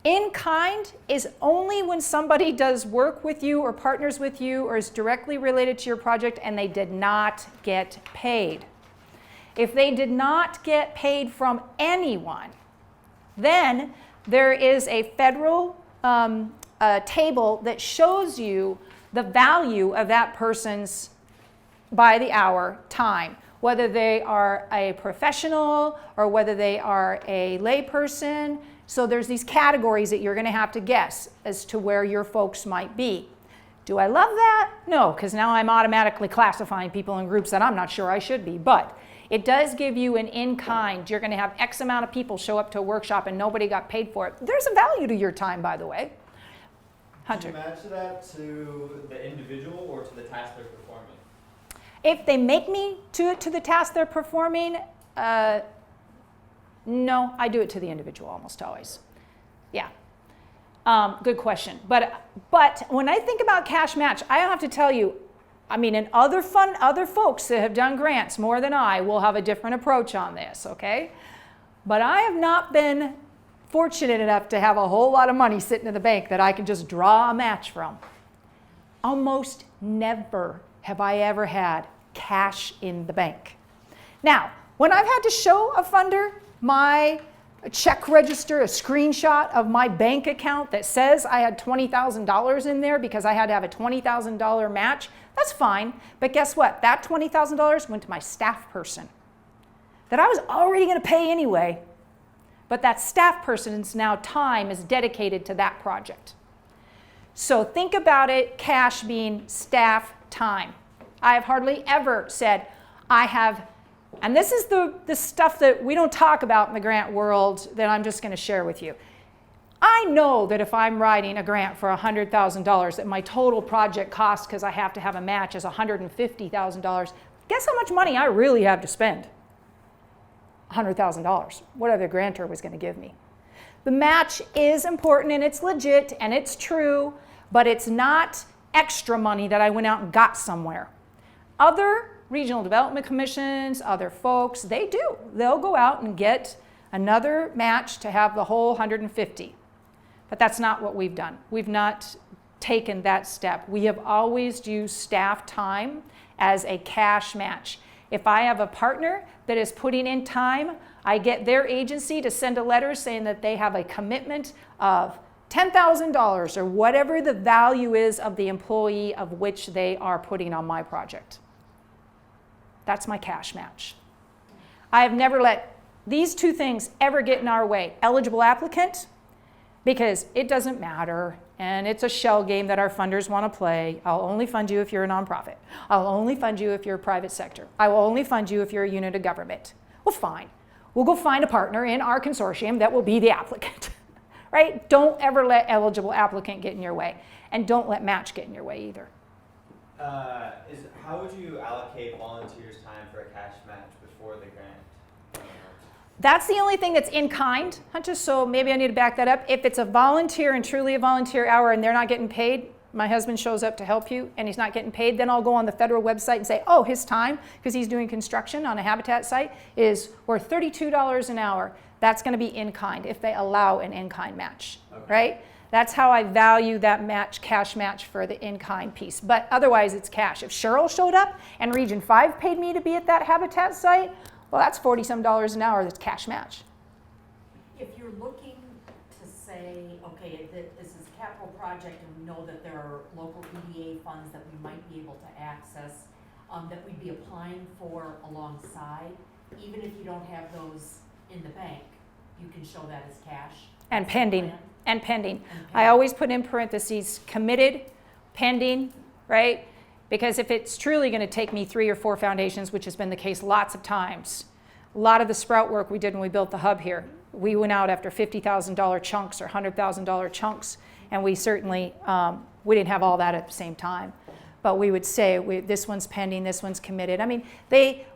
[SPEAKER 1] In kind is only when somebody does work with you or partners with you or is directly related to your project and they did not get paid. If they did not get paid from anyone, then there is a federal table that shows you the value of that person's by the hour time, whether they are a professional or whether they are a lay person. So there's these categories that you're going to have to guess as to where your folks might be. Do I love that? No, because now I'm automatically classifying people in groups that I'm not sure I should be. But it does give you an in-kind. You're going to have X amount of people show up to a workshop and nobody got paid for it. There's a value to your time, by the way. Hunter.
[SPEAKER 4] Do you match that to the individual or to the task they're performing?
[SPEAKER 1] If they make me to the task they're performing, no, I do it to the individual almost always. Yeah. Good question. But when I think about cash match, I have to tell you, I mean, and other folks that have done grants more than I will have a different approach on this, okay? But I have not been fortunate enough to have a whole lot of money sitting in the bank that I can just draw a match from. Almost never have I ever had cash in the bank. Now, when I've had to show a funder my check register, a screenshot of my bank account that says I had $20,000 in there because I had to have a $20,000 match, that's fine. But guess what? That $20,000 went to my staff person that I was already going to pay anyway. But that staff person's now time is dedicated to that project. So think about it, cash being staff time. I have hardly ever said, I have, and this is the stuff that we don't talk about in the grant world that I'm just going to share with you. I know that if I'm writing a grant for $100,000, that my total project cost, because I have to have a match, is $150,000. Guess how much money I really have to spend? $100,000. What other grantor was going to give me? The match is important and it's legit and it's true, but it's not extra money that I went out and got somewhere. Other regional development commissions, other folks, they do. They'll go out and get another match to have the whole 150. But that's not what we've done. We've not taken that step. We have always used staff time as a cash match. If I have a partner that is putting in time, I get their agency to send a letter saying that they have a commitment of $10,000 or whatever the value is of the employee of which they are putting on my project. That's my cash match. I have never let these two things ever get in our way. Eligible applicant, because it doesn't matter, and it's a shell game that our funders want to play. I'll only fund you if you're a nonprofit. I'll only fund you if you're a private sector. I will only fund you if you're a unit of government. Well, fine. We'll go find a partner in our consortium that will be the applicant, right? Don't ever let eligible applicant get in your way, and don't let match get in your way either.
[SPEAKER 4] How would you allocate volunteers' time for a cash match before the grant?
[SPEAKER 1] That's the only thing that's in kind, Hunter, so maybe I need to back that up. If it's a volunteer and truly a volunteer hour and they're not getting paid, my husband shows up to help you and he's not getting paid, then I'll go on the federal website and say, oh, his time, because he's doing construction on a habitat site, is worth $32 an hour. That's going to be in kind if they allow an in kind match, okay. Right? That's how I value that match, cash match for the in-kind piece. But otherwise, it's cash. If Cheryl showed up and Region 5 paid me to be at that habitat site, well, that's $40-some an hour. That's cash match.
[SPEAKER 6] If you're looking to say, okay, this is a capital project and we know that there are local EDA funds that we might be able to access, that we'd be applying for alongside, even if you don't have those in the bank, you can show that as cash.
[SPEAKER 1] And pending. And pending. I always put in parentheses committed, pending, right? Because if it's truly going to take me 3 or 4 foundations, which has been the case lots of times, a lot of the sprout work we did when we built the hub here, we went out after $50,000 chunks or $100,000 chunks, and we certainly, we didn't have all that at the same time. But we would say, this one's pending, this one's committed. I mean,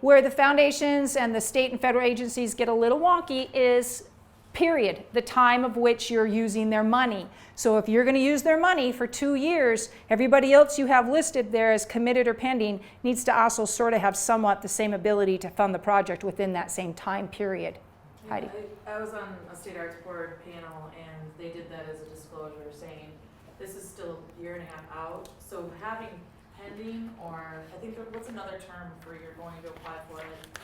[SPEAKER 1] where the foundations and the state and federal agencies get a little wonky is period, the time of which you're using their money. So if you're going to use their money for 2 years, everybody else you have listed there as committed or pending needs to also sort of have somewhat the same ability to fund the project within that same time period.
[SPEAKER 3] Yeah,
[SPEAKER 1] Heidi.
[SPEAKER 3] I was on a state arts board panel and they did that as a disclosure saying this is still a year and a half out. So having pending, or I think what's another term for you're going to apply for it,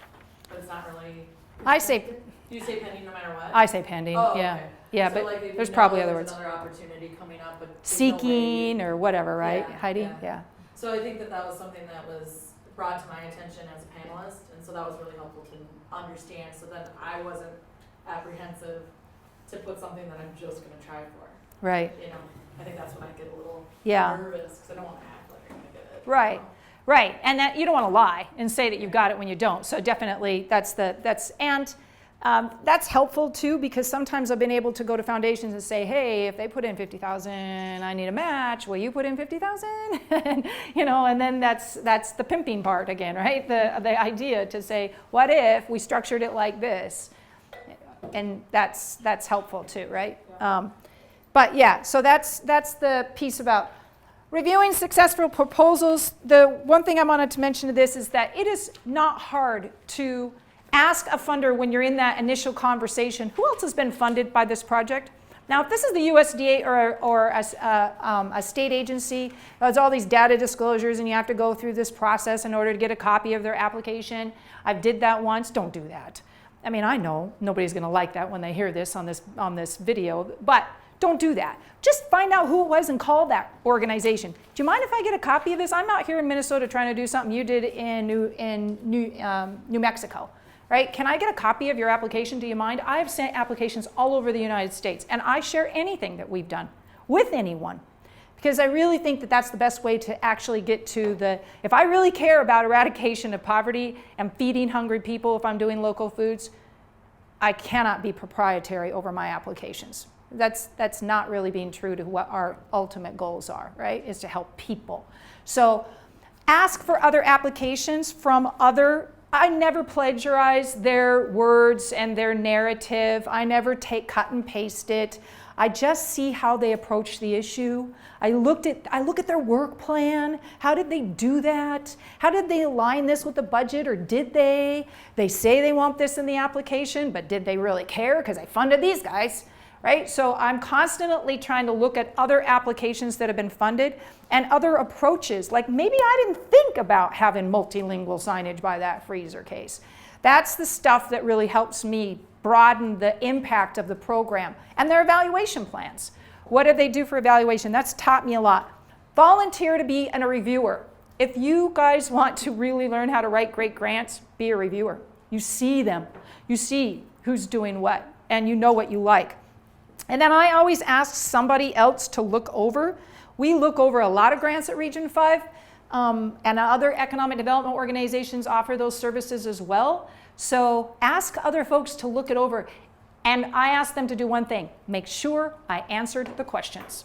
[SPEAKER 3] but it's not really.
[SPEAKER 1] I say,
[SPEAKER 3] Do you say pending no matter what?
[SPEAKER 1] I say pending,
[SPEAKER 3] Oh,
[SPEAKER 1] yeah.
[SPEAKER 3] okay.
[SPEAKER 1] Yeah,
[SPEAKER 3] So,
[SPEAKER 1] but
[SPEAKER 3] like, if you
[SPEAKER 1] there's
[SPEAKER 3] know
[SPEAKER 1] probably other
[SPEAKER 3] there's
[SPEAKER 1] words.
[SPEAKER 3] Another opportunity coming up, but there's no way
[SPEAKER 1] Seeking or whatever, right,
[SPEAKER 3] Yeah,
[SPEAKER 1] Heidi?
[SPEAKER 3] yeah.
[SPEAKER 1] Yeah.
[SPEAKER 3] So I think that was something that was brought to my attention as a panelist, and so that was really helpful to understand, so that I wasn't apprehensive to put something that I'm just gonna try for.
[SPEAKER 1] Right,
[SPEAKER 3] You know, I think that's when I get a little
[SPEAKER 1] yeah.
[SPEAKER 3] nervous, because I don't wanna act like I'm gonna get it.
[SPEAKER 1] Right.
[SPEAKER 3] You know?
[SPEAKER 1] Right, and that you don't want to lie and say that you've got it when you don't. So definitely, that's helpful too, because sometimes I've been able to go to foundations and say, hey, if they put in 50,000, I need a match. Will you put in 50,000? You know, and then that's the pimping part again, right? The idea to say, what if we structured it like this? And that's helpful too, right?
[SPEAKER 3] Yeah.
[SPEAKER 1] But yeah, so that's the piece about reviewing successful proposals. The one thing I wanted to mention to this is that it is not hard to ask a funder when you're in that initial conversation, who else has been funded by this project? Now, if this is the USDA or a state agency, there's all these data disclosures and you have to go through this process in order to get a copy of their application. I did that once. Don't do that. I mean, I know nobody's going to like that when they hear this on this video, but don't do that. Just find out who it was and call that organization. Do you mind if I get a copy of this? I'm out here in Minnesota trying to do something you did in New Mexico, right? Can I get a copy of your application? Do you mind? I have sent applications all over the United States, and I share anything that we've done with anyone, because I really think that that's the best way to actually get to if I really care about eradication of poverty and feeding hungry people, if I'm doing local foods, I cannot be proprietary over my applications. That's not really being true to what our ultimate goals are, right? Is to help people. So ask for other applications from I never plagiarize their words and their narrative. I never cut and paste it. I just see how they approach the issue. I look at their work plan. How did they do that? How did they align this with the budget, or did they? They say they want this in the application, but did they really care? Because I funded these guys. Right? So I'm constantly trying to look at other applications that have been funded and other approaches. Like maybe I didn't think about having multilingual signage by that freezer case. That's the stuff that really helps me broaden the impact of the program. And their evaluation plans. What do they do for evaluation? That's taught me a lot. Volunteer to be a reviewer. If you guys want to really learn how to write great grants, be a reviewer. You see them. You see who's doing what, and you know what you like. And then I always ask somebody else to look over. We look over a lot of grants at Region 5, and other economic development organizations offer those services as well. So ask other folks to look it over. And I ask them to do one thing: make sure I answered the questions.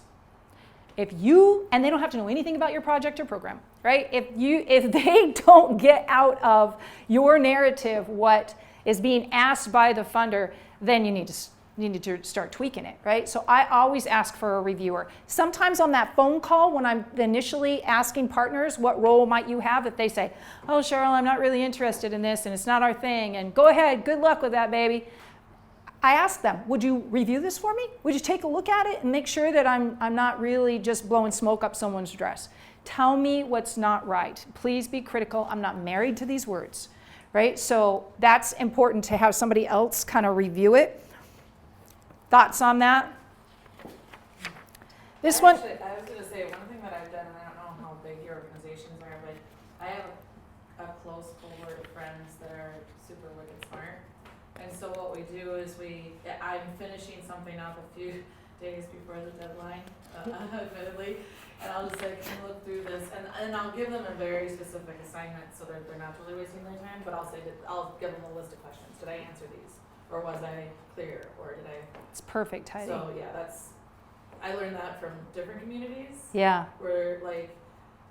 [SPEAKER 1] And they don't have to know anything about your project or program, right? If they don't get out of your narrative what is being asked by the funder, then you need to start tweaking it, right? So I always ask for a reviewer. Sometimes on that phone call, when I'm initially asking partners, what role might you have? If they say, oh, Cheryl, I'm not really interested in this, and it's not our thing, and go ahead, good luck with that, baby. I ask them, would you review this for me? Would you take a look at it and make sure that I'm not really just blowing smoke up someone's dress? Tell me what's not right. Please be critical. I'm not married to these words, right? So that's important to have somebody else kind of review it. Thoughts on that? This one.
[SPEAKER 3] Actually, I was gonna say, one thing that I've done, and I don't know how big your organizations are, but I have a close cohort of friends that are super wicked smart. And so what we do is I'm finishing something up a few days before the deadline, admittedly, and I'll just say, can you look through this? And I'll give them a very specific assignment so that they're not totally wasting their time, but I'll give them a list of questions. Did I answer these? Or was I clear? Or did I?
[SPEAKER 1] It's perfect, Heidi.
[SPEAKER 3] So yeah, I learned that from different communities.
[SPEAKER 1] Yeah.
[SPEAKER 3] Where like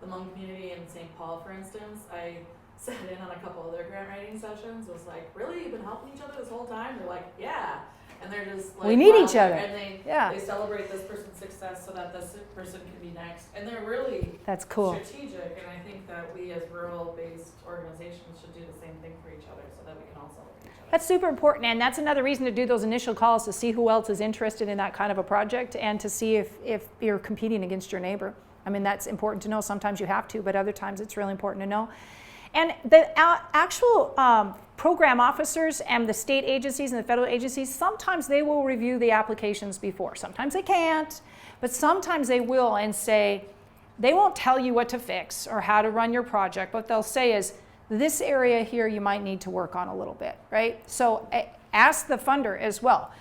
[SPEAKER 3] the Hmong community in St. Paul, for instance, I sat in on a couple of their grant writing sessions. Was like, really, you've been helping each other this whole time? They're like, yeah, and they're just like,
[SPEAKER 1] we need
[SPEAKER 3] wow.
[SPEAKER 1] each other.
[SPEAKER 3] And they celebrate this person's success so that this person can be next. And they're really
[SPEAKER 1] That's cool.
[SPEAKER 3] strategic. And I think that we as rural-based organizations should do the same thing for each other so that we can all celebrate each other.
[SPEAKER 1] That's super important, and that's another reason to do those initial calls, to see who else is interested in that kind of a project and to see if you're competing against your neighbor. I mean, that's important to know. Sometimes you have to, but other times it's really important to know. And the actual program officers and the state agencies and the federal agencies, sometimes they will review the applications before. Sometimes they can't, but sometimes they will and say, they won't tell you what to fix or how to run your project. What they'll say is, this area here you might need to work on a little bit, right? So ask the funder as well.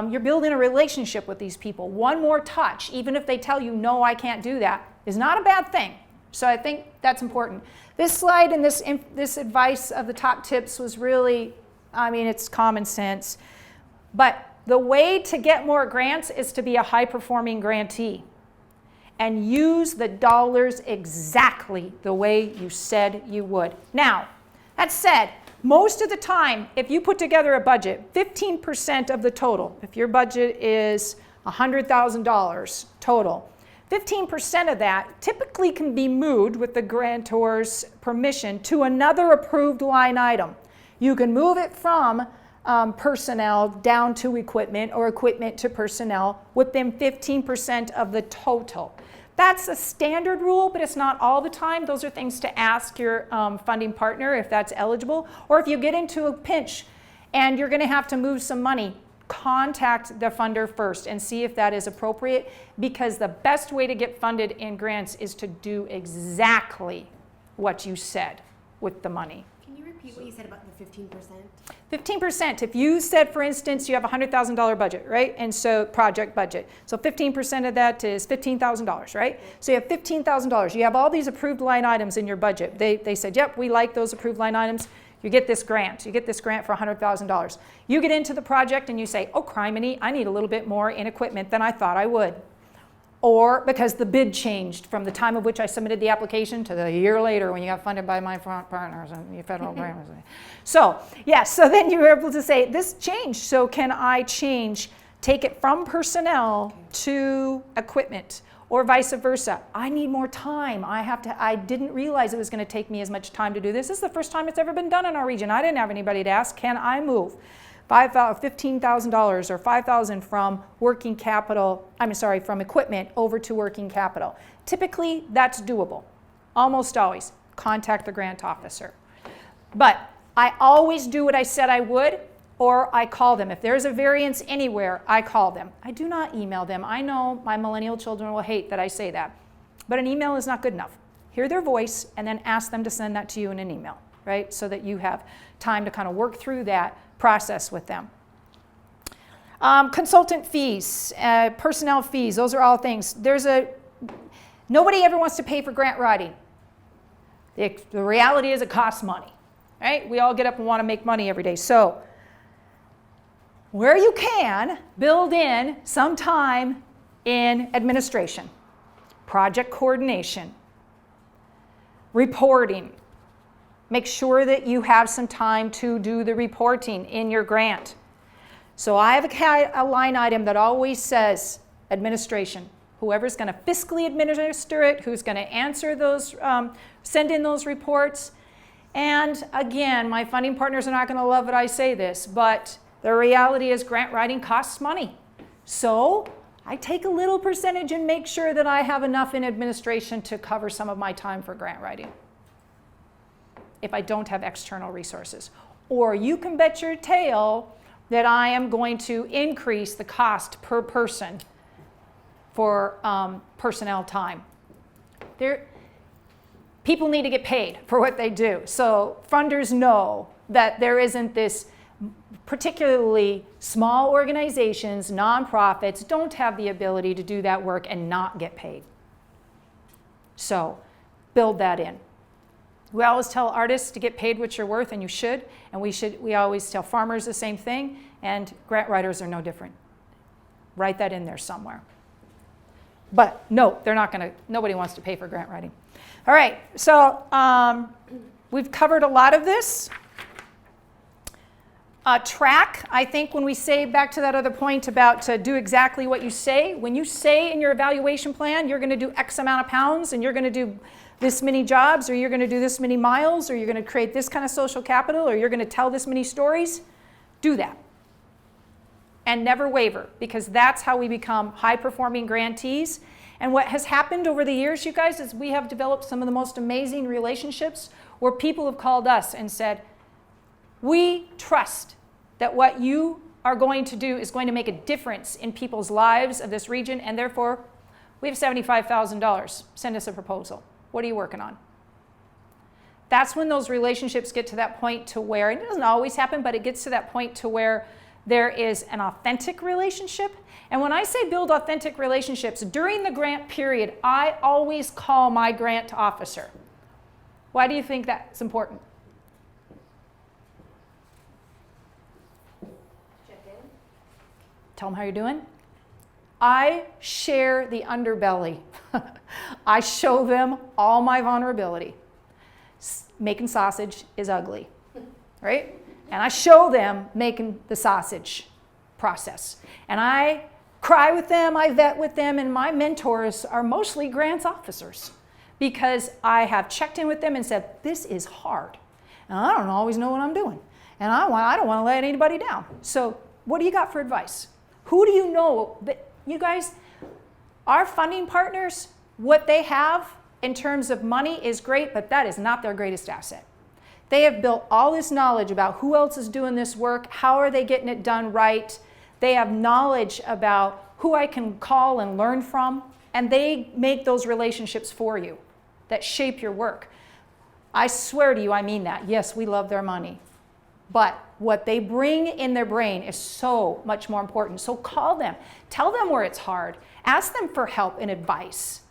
[SPEAKER 1] You're building a relationship with these people. One more touch, even if they tell you, no, I can't do that, is not a bad thing. So I think that's important. This slide and this advice of the top tips was really, I mean, it's common sense. But the way to get more grants is to be a high-performing grantee and use the dollars exactly the way you said you would. Now, that said, most of the time, if you put together a budget, 15% of the total, if your budget is $100,000 total, 15% of that typically can be moved with the grantor's permission to another approved line item. You can move it from personnel down to equipment or equipment to personnel within 15% of the total. That's a standard rule, but it's not all the time. Those are things to ask your funding partner if that's eligible. Or if you get into a pinch and you're going to have to move some money, contact the funder first and see if that is appropriate, because the best way to get funded in grants is to do exactly what you said with the money.
[SPEAKER 5] Can you repeat what you said about the 15%?
[SPEAKER 1] 15%, if you said, for instance, you have a $100,000 budget, right? And so project budget. So 15% of that is $15,000, right? So you have $15,000. You have all these approved line items in your budget. They said, yep, we like those approved line items. You get this grant. You get this grant for $100,000. You get into the project and you say, oh, criminy, I need a little bit more in equipment than I thought I would. Or because the bid changed from the time of which I submitted the application to the year later when you got funded by my partners and your federal grants. So, yes, so then you were able to say, this changed, so can I take it from personnel to equipment? Or vice versa. I need more time. I didn't realize it was going to take me as much time to do this. This is the first time it's ever been done in our region. I didn't have anybody to ask, can I move $15,000 or $5,000 from working capital, from equipment over to working capital? Typically, that's doable. Almost always. Contact the grant officer. But I always do what I said I would, or I call them. If there's a variance anywhere, I call them. I do not email them. I know my millennial children will hate that I say that. But an email is not good enough. Hear their voice and then ask them to send that to you in an email, right? So that you have time to kind of work through that process with them. Consultant fees, personnel fees, those are all things. Nobody ever wants to pay for grant writing. The reality is it costs money, right? We all get up and want to make money every day. So, where you can, build in some time in administration, project coordination, reporting. Make sure that you have some time to do the reporting in your grant. So I have a line item that always says administration. Whoever's going to fiscally administer it, who's going to answer those, send in those reports. And again, my funding partners are not going to love it I say this, but the reality is grant writing costs money. So I take a little percentage and make sure that I have enough in administration to cover some of my time for grant writing if I don't have external resources. Or you can bet your tail that I am going to increase the cost per person for personnel time. People need to get paid for what they do. So funders know that there isn't this, particularly small organizations, nonprofits, don't have the ability to do that work and not get paid. So build that in. We always tell artists to get paid what you're worth, and you should. And we always tell farmers the same thing, and grant writers are no different. Write that in there somewhere. But no, nobody wants to pay for grant writing. All right, so we've covered a lot of this. Track, I think when we say, back to that other point about to do exactly what you say, when you say in your evaluation plan you're going to do X amount of pounds and you're going to do this many jobs, or you're going to do this many miles, or you're going to create this kind of social capital, or you're going to tell this many stories, do that. And never waver, because that's how we become high-performing grantees. And what has happened over the years, you guys, is we have developed some of the most amazing relationships where people have called us and said, we trust that what you are going to do is going to make a difference in people's lives of this region, and therefore, we have $75,000. Send us a proposal. What are you working on? That's when those relationships get to that point to where, and it doesn't always happen, but it gets to that point to where there is an authentic relationship. And when I say build authentic relationships, during the grant period, I always call my grant officer. Why do you think that's important?
[SPEAKER 2] Check in.
[SPEAKER 1] Tell them how you're doing. I share the underbelly. I show them all my vulnerability. Making sausage is ugly, right? And I show them making the sausage process. And I cry with them, I vet with them, and my mentors are mostly grants officers because I have checked in with them and said, this is hard. And I don't always know what I'm doing. And I don't want to let anybody down. So what do you got for advice? Who do you know that, you guys, our funding partners, what they have in terms of money is great, but that is not their greatest asset. They have built all this knowledge about who else is doing this work, how are they getting it done right. They have knowledge about who I can call and learn from, and they make those relationships for you that shape your work. I swear to you, I mean that. Yes, we love their money, but what they bring in their brain is so much more important. So call them. Tell them where it's hard. Ask them for help and advice.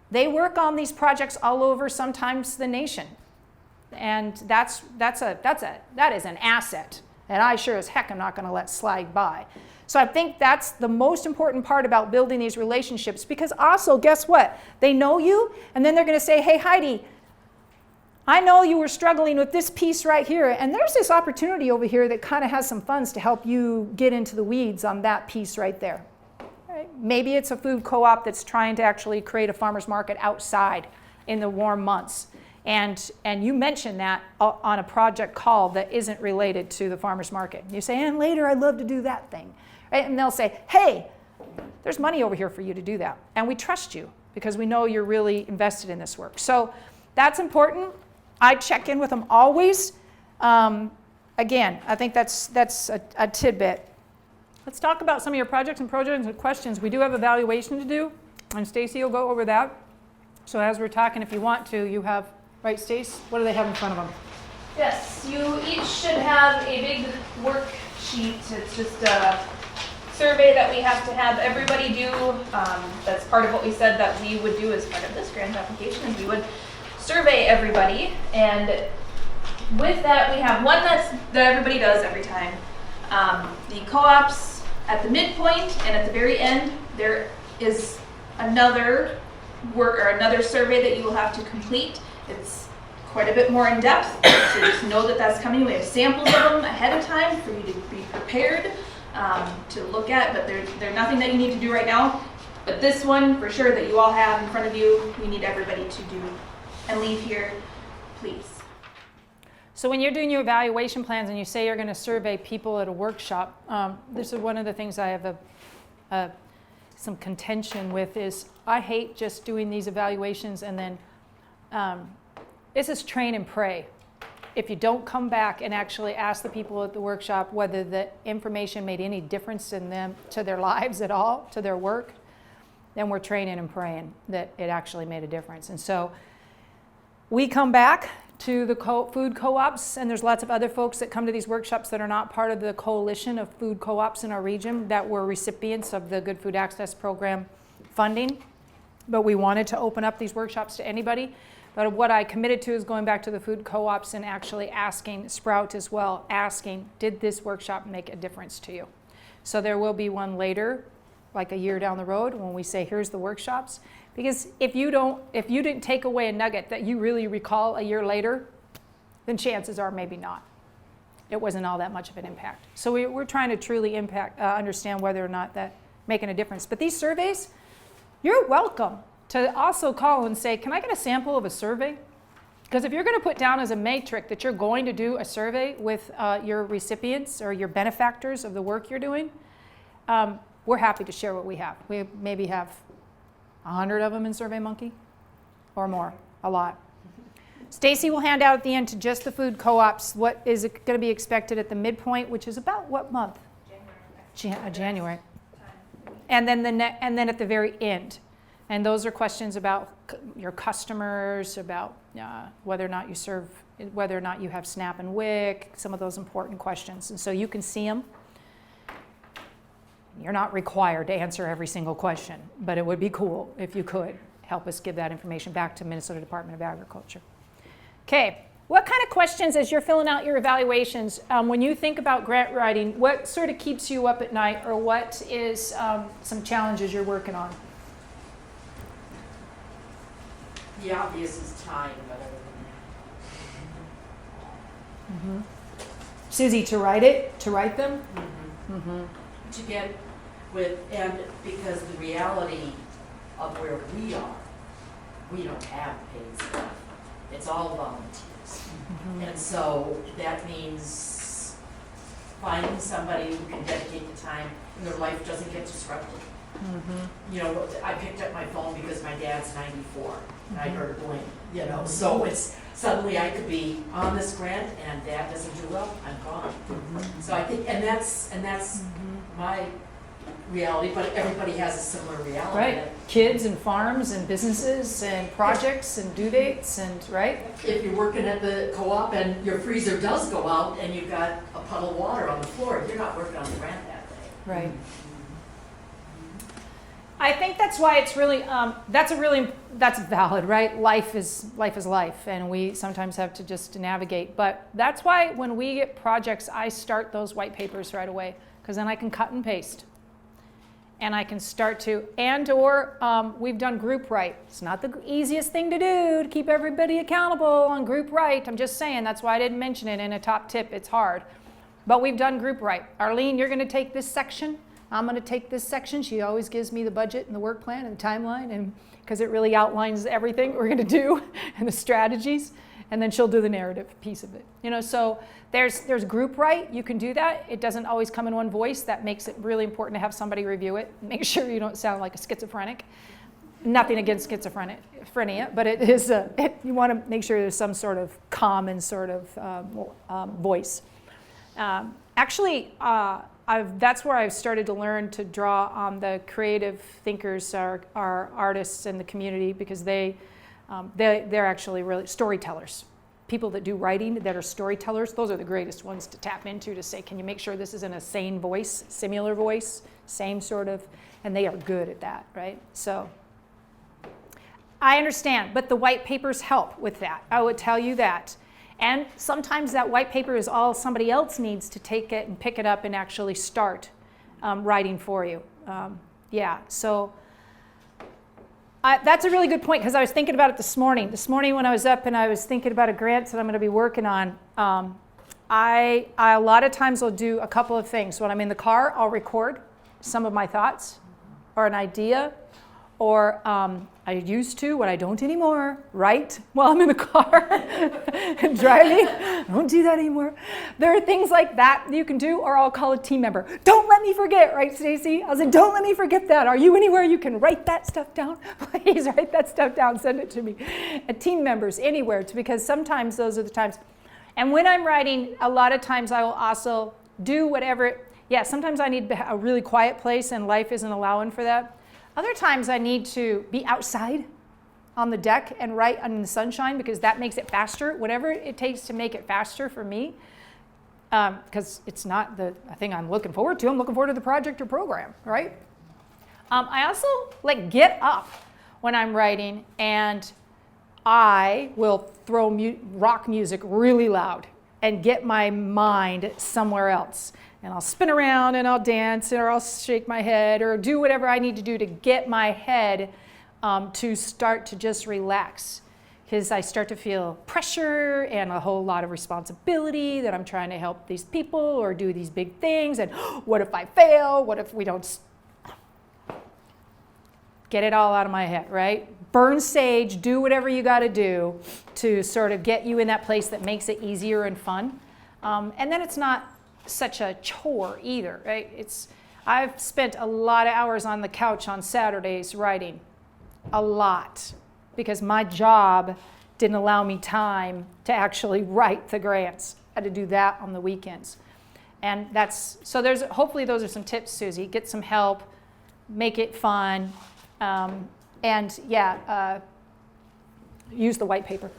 [SPEAKER 1] They work on these projects all over, sometimes the nation. And that is an asset that I sure as heck am not going to let slide by. So I think that's the most important part about building these relationships, because also, guess what? They know you, and then they're going to say, hey, Heidi, I know you were struggling with this piece right here, and there's this opportunity over here that kind of has some funds to help you get into the weeds on that piece right there. Right? Maybe it's a food co-op that's trying to actually create a farmer's market outside in the warm months. And you mentioned that on a project call that isn't related to the farmer's market. You say, and later I'd love to do that thing. Right? And they'll say, hey, there's money over here for you to do that. And we trust you because we know you're really invested in this work. So that's important. I check in with them always. Again, I think that's a tidbit. Let's talk about some of your projects and questions. We do have evaluation to do, and Stacy will go over that. So as we're talking, if you want to, you have, right, Stace? What do they have in front of them?
[SPEAKER 2] Yes, you each should have a big worksheet. It's just a survey that we have to have everybody do. That's part of what we said that we would do as part of this grant application, is we would survey everybody. And with that, we have one that everybody does every time. The co-ops at the midpoint and at the very end, there is another survey that you will have to complete. It's quite a bit more in depth, so just know that that's coming. We have samples of them ahead of time for you to be prepared to look at, but there's nothing that you need to do right now. But this one, for sure, that you all have in front of you, we need everybody to do and leave here, please.
[SPEAKER 1] So when you're doing your evaluation plans and you say you're going to survey people at a workshop, this is one of the things I have some contention with is I hate just doing these evaluations and then this is train and pray. If you don't come back and actually ask the people at the workshop whether the information made any difference in them, to their lives at all, to their work, then we're training and praying that it actually made a difference. And so we come back to the food co-ops, and there's lots of other folks that come to these workshops that are not part of the coalition of food co-ops in our region that were recipients of the Good Food Access Program funding. But we wanted to open up these workshops to anybody. But what I committed to is going back to the food co-ops and actually asking Sprout as well, asking, did this workshop make a difference to you? So there will be one later, like a year down the road, when we say, here's the workshops. Because if you didn't take away a nugget that you really recall a year later, then chances are maybe not. It wasn't all that much of an impact. So we're trying to truly understand whether or not that making a difference. But these surveys, you're welcome to also call and say, can I get a sample of a survey? Because if you're going to put down as a matrix that you're going to do a survey with your recipients or your benefactors of the work you're doing, we're happy to share what we have. We maybe have 100 of them in SurveyMonkey or more, a lot. Stacy will hand out at the end to just the food co-ops what is going to be expected at the midpoint, which is about what month? January. And then at the very end. And those are questions about your customers, about whether or not you have SNAP and WIC, some of those important questions. And so you can see them. You're not required to answer every single question, but it would be cool if you could help us give that information back to Minnesota Department of Agriculture. Okay, what kind of questions as you're filling out your evaluations, when you think about grant writing, what sort of keeps you up at night, or what is some challenges you're working on?
[SPEAKER 6] The obvious is time, but other than
[SPEAKER 1] Susie, to write them?
[SPEAKER 6] to get with, and because the reality of where we are, we don't have paid staff. It's all volunteers. And so that means finding somebody who can dedicate the time and their life doesn't get disrupted. You know, I picked up my phone because my dad's 94 and I heard a bling, you know, so it's suddenly I could be on this grant and dad doesn't do well, I'm gone. So I think, and that's my reality, but everybody has a similar reality.
[SPEAKER 1] Right, kids and farms and businesses and projects and due dates and, right?
[SPEAKER 6] If you're working at the co-op and your freezer does go out and you've got a puddle of water on the floor, you're not working on the grant that day.
[SPEAKER 1] Right. I think that's why it's really, that's valid, right? Life is life, and we sometimes have to just navigate. But that's why when we get projects, I start those white papers right away, because then I can cut and paste. And I can start to, we've done group write. It's not the easiest thing to do to keep everybody accountable on group write. I'm just saying, that's why I didn't mention it in a top tip. It's hard. But we've done group write. Arlene, you're going to take this section. I'm going to take this section. She always gives me the budget and the work plan and the timeline, and because it really outlines everything we're going to do and the strategies. And then she'll do the narrative piece of it. You know, so there's group write. You can do that. It doesn't always come in one voice. That makes it really important to have somebody review it. Make sure you don't sound like a schizophrenic. Nothing against schizophrenia, but it is you want to make sure there's some sort of common sort of voice. That's where I've started to learn to draw on the creative thinkers, our artists in the community, because they're actually really storytellers. People that do writing that are storytellers, those are the greatest ones to tap into, to say, can you make sure this is in a sane voice, similar voice, same sort of, and they are good at that, right? So I understand, but the white papers help with that. I would tell you that. And sometimes that white paper is all somebody else needs to take it and pick it up and actually start writing for you. So that's a really good point, because I was thinking about it this morning. This morning when I was up and I was thinking about a grant that I'm going to be working on, I a lot of times will do a couple of things. When I'm in the car, I'll record some of my thoughts or an idea, or I used to, but I don't anymore, write while I'm in the car and driving. I don't do that anymore. There are things like that you can do, or I'll call a team member. Don't let me forget, right, Stacy? I said, don't let me forget that. Are you anywhere you can write that stuff down? Please write that stuff down, send it to me. And team members, anywhere, because sometimes those are the times. And when I'm writing, a lot of times I will also do whatever, sometimes I need a really quiet place and life isn't allowing for that. Other times I need to be outside on the deck and write in the sunshine because that makes it faster, whatever it takes to make it faster for me, because it's not the thing I'm looking forward to. I'm looking forward to the project or program, right? I also get up when I'm writing and I will throw rock music really loud and get my mind somewhere else. And I'll spin around and I'll dance or I'll shake my head or do whatever I need to do to get my head to start to just relax. Because I start to feel pressure and a whole lot of responsibility that I'm trying to help these people or do these big things. And what if I fail? What if we don't? Get it all out of my head, right? Burn sage, do whatever you got to do to sort of get you in that place that makes it easier and fun. And then it's not such a chore either, right? I've spent a lot of hours on the couch on Saturdays writing, a lot, because my job didn't allow me time to actually write the grants. I had to do that on the weekends. And hopefully those are some tips, Susie. Get some help, make it fun, use the white paper.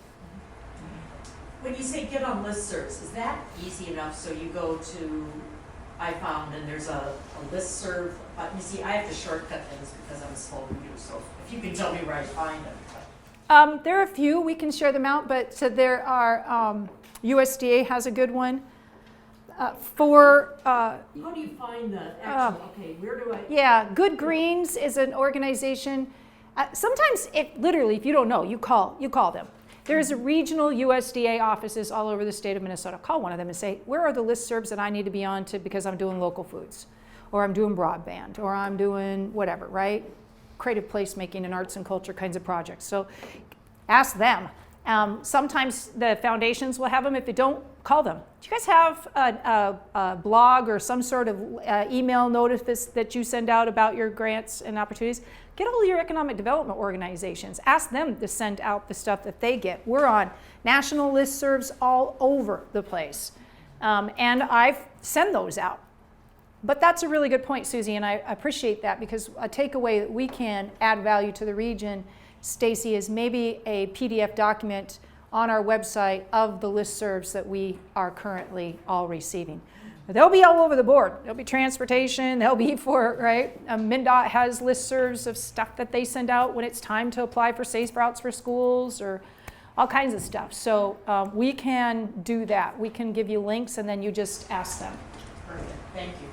[SPEAKER 6] When you say get on listservs, is that easy enough? So you go to iFound and there's a listserv. You see, I have to shortcut things because I'm slow to do. So if you can tell me where I find them.
[SPEAKER 1] There are a few. We can share them out. But so there are, USDA has a good one.
[SPEAKER 6] How do you find the actual, where do I?
[SPEAKER 1] Yeah, Good Greens is an organization. Sometimes, if you don't know, you call them. There's a regional USDA offices all over the state of Minnesota. Call one of them and say, where are the listservs that I need to be on to because I'm doing local foods, or I'm doing broadband, or I'm doing whatever, right? Creative placemaking and arts and culture kinds of projects. So ask them. Sometimes the foundations will have them. If they don't, call them. Do you guys have a blog or some sort of email notice that you send out about your grants and opportunities? Get all your economic development organizations. Ask them to send out the stuff that they get. We're on national listservs all over the place. And I send those out. But that's a really good point, Susie, and I appreciate that because a takeaway that we can add value to the region, Stacy, is maybe a PDF document on our website of the listservs that we are currently all receiving. They'll be all over the board. There'll be transportation, they'll be right? MnDOT has listservs of stuff that they send out when it's time to apply for safe routes for schools or all kinds of stuff. So we can do that. We can give you links and then you just ask them.
[SPEAKER 6] Perfect. Thank you.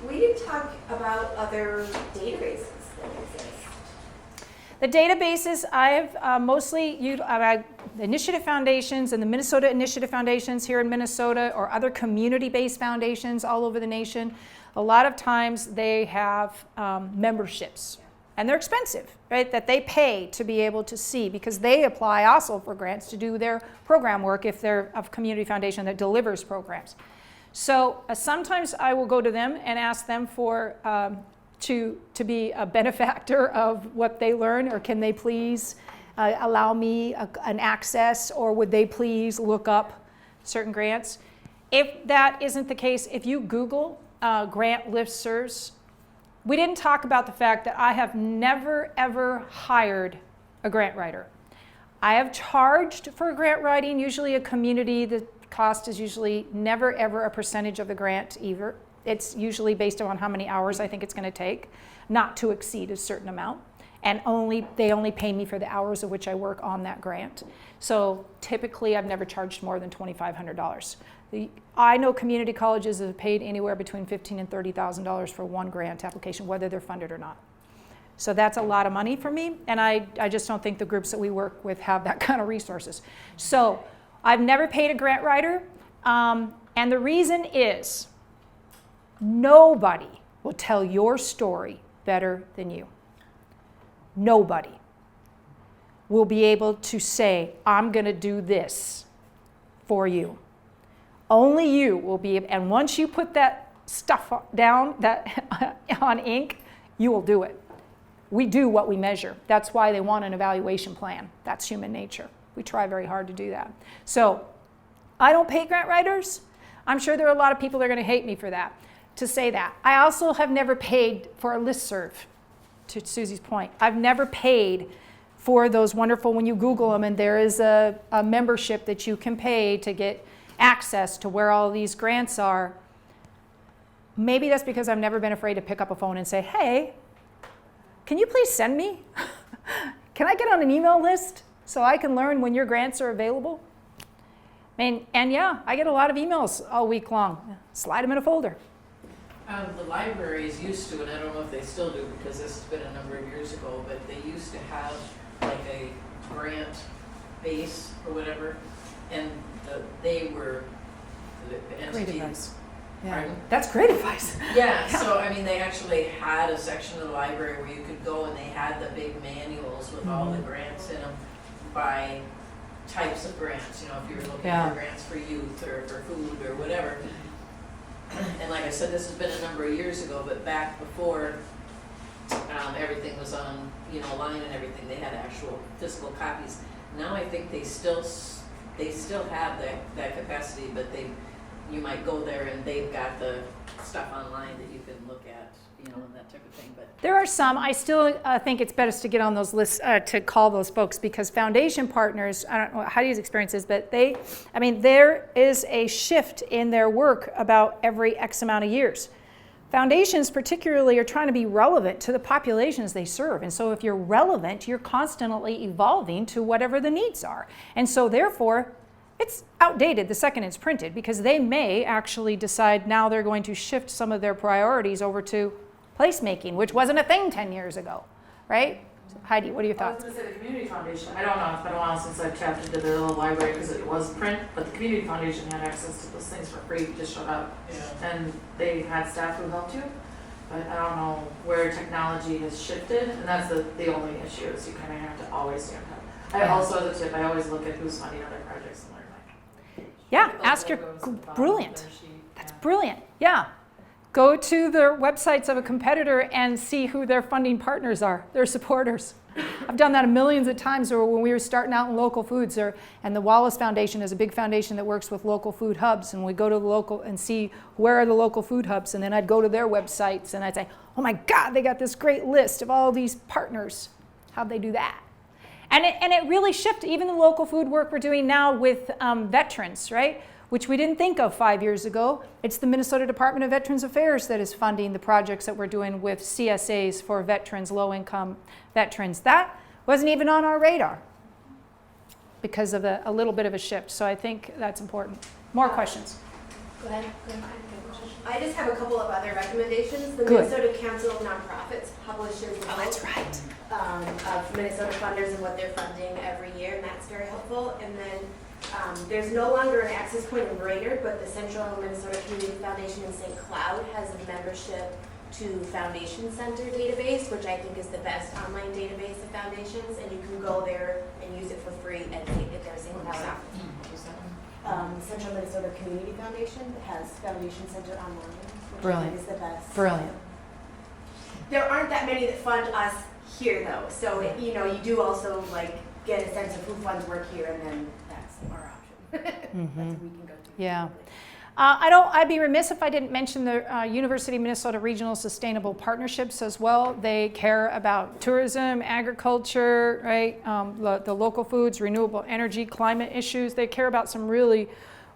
[SPEAKER 5] We didn't talk about other databases that exist.
[SPEAKER 1] The databases, I've mostly used initiative foundations and the Minnesota Initiative Foundations here in Minnesota or other community-based foundations all over the nation. A lot of times they have memberships and they're expensive, right? That they pay to be able to see because they apply also for grants to do their program work if they're a community foundation that delivers programs. So sometimes I will go to them and ask them for to be a benefactor of what they learn, or can they please allow me an access, or would they please look up certain grants? If that isn't the case, if you Google grant listservs, we didn't talk about the fact that I have never ever hired a grant writer. I have charged for grant writing, usually a community. The cost is usually never ever a percentage of the grant either. It's usually based on how many hours I think it's going to take, not to exceed a certain amount. And they only pay me for the hours of which I work on that grant. So typically I've never charged more than $2,500. I know community colleges have paid anywhere between $15,000 and $30,000 for one grant application, whether they're funded or not. So that's a lot of money for me, and I just don't think the groups that we work with have that kind of resources. So I've never paid a grant writer, and the reason is nobody will tell your story better than you. nobody will be able to say, I'm going to do this for you. Only you will be able, and once you put that stuff down that on ink, you will do it. We do what we measure. That's why they want an evaluation plan. That's human nature. We try very hard to do that. So I don't pay grant writers. I'm sure there are a lot of people that are going to hate me for that, to say that. I also have never paid for a listserv, to Susie's point. I've never paid for those wonderful, when you Google them, and there is a membership that you can pay to get access to where all these grants are. Maybe that's because I've never been afraid to pick up a phone and say, hey, can you please send me? Can I get on an email list so I can learn when your grants are available? And yeah, I get a lot of emails all week long. Slide them in a folder.
[SPEAKER 7] The libraries used to, and I don't know if they still do because this has been a number of years ago, but they used to have like a grant base or whatever, and they were the
[SPEAKER 1] Great
[SPEAKER 7] entity.
[SPEAKER 1] advice. Yeah.
[SPEAKER 7] Pardon?
[SPEAKER 1] That's great advice.
[SPEAKER 7] Yeah, so I mean, they actually had a section of the library where you could go and they had the big manuals with all the grants in them by types of grants, you know, if you were looking
[SPEAKER 1] Yeah.
[SPEAKER 7] for grants for youth or for food or whatever. And like I said, this has been a number of years ago, but back before everything was on, you know, line and everything, they had actual physical copies. Now I think they still have that capacity, but you might go there and they've got the stuff online that you can look at, you know, and that type of thing. But
[SPEAKER 1] There are some. I still think it's best to get on those lists, to call those folks, because foundation partners, I don't know how Heidi's experience is, but there is a shift in their work about every X amount of years. Foundations particularly are trying to be relevant to the populations they serve. And so if you're relevant, you're constantly evolving to whatever the needs are. And so therefore, it's outdated the second it's printed, because they may actually decide now they're going to shift some of their priorities over to placemaking, which wasn't a thing 10 years ago, right? Heidi, what are your
[SPEAKER 3] I was
[SPEAKER 1] thoughts?
[SPEAKER 3] going to say the Community Foundation. I don't know, it's been a while since I've tapped into their little library because it was print, but the Community Foundation had access to those things for free. You just showed up, and they had staff who helped you. But I don't know where technology has shifted, and that's the only issue is you kind of have to always stay on top. I also, as a tip, I always look at who's funding other projects and learn like.
[SPEAKER 1] Yeah, ask your, brilliant. That's brilliant, yeah. Go to the websites of a competitor and see who their funding partners are, their supporters. I've done that millions of times when we were starting out in local foods, and the Wallace Foundation is a big foundation that works with local food hubs, and we go to the local and see where are the local food hubs, and then I'd go to their websites and I'd say, oh my God, they got this great list of all these partners. How'd they do that? And it really shifted, even the local food work we're doing now with veterans, right? Which we didn't think of 5 years ago. It's the Minnesota Department of Veterans Affairs that is funding the projects that we're doing with CSAs for veterans, low-income veterans. That wasn't even on our radar because of a little bit of a shift. So I think that's important. More questions?
[SPEAKER 5] Go ahead. I just have a couple of other recommendations. The
[SPEAKER 1] Good.
[SPEAKER 5] Minnesota Council of Nonprofits publishes
[SPEAKER 1] Oh, that's right.
[SPEAKER 5] of Minnesota funders and what they're funding every year, and that's very helpful. And then there's no longer an access point in Brainerd, but the Central Minnesota Community Foundation in St. Cloud has a membership to Foundation Center database, which I think is the best online database of foundations, and you can go there and use it for free and take it there, St. Cloud. Central Minnesota Community Foundation has Foundation Center online, which I
[SPEAKER 1] Brilliant.
[SPEAKER 5] think is the best.
[SPEAKER 1] Brilliant.
[SPEAKER 5] There aren't that many that fund us here, though, so you know, you do also like get a sense of who funds work here, and then that's our option. That's what we can go to.
[SPEAKER 1] Yeah. I'd be remiss if I didn't mention the University of Minnesota Regional Sustainable Partnerships as well. They care about tourism, agriculture, right? The local foods, renewable energy, climate issues. They care about some really,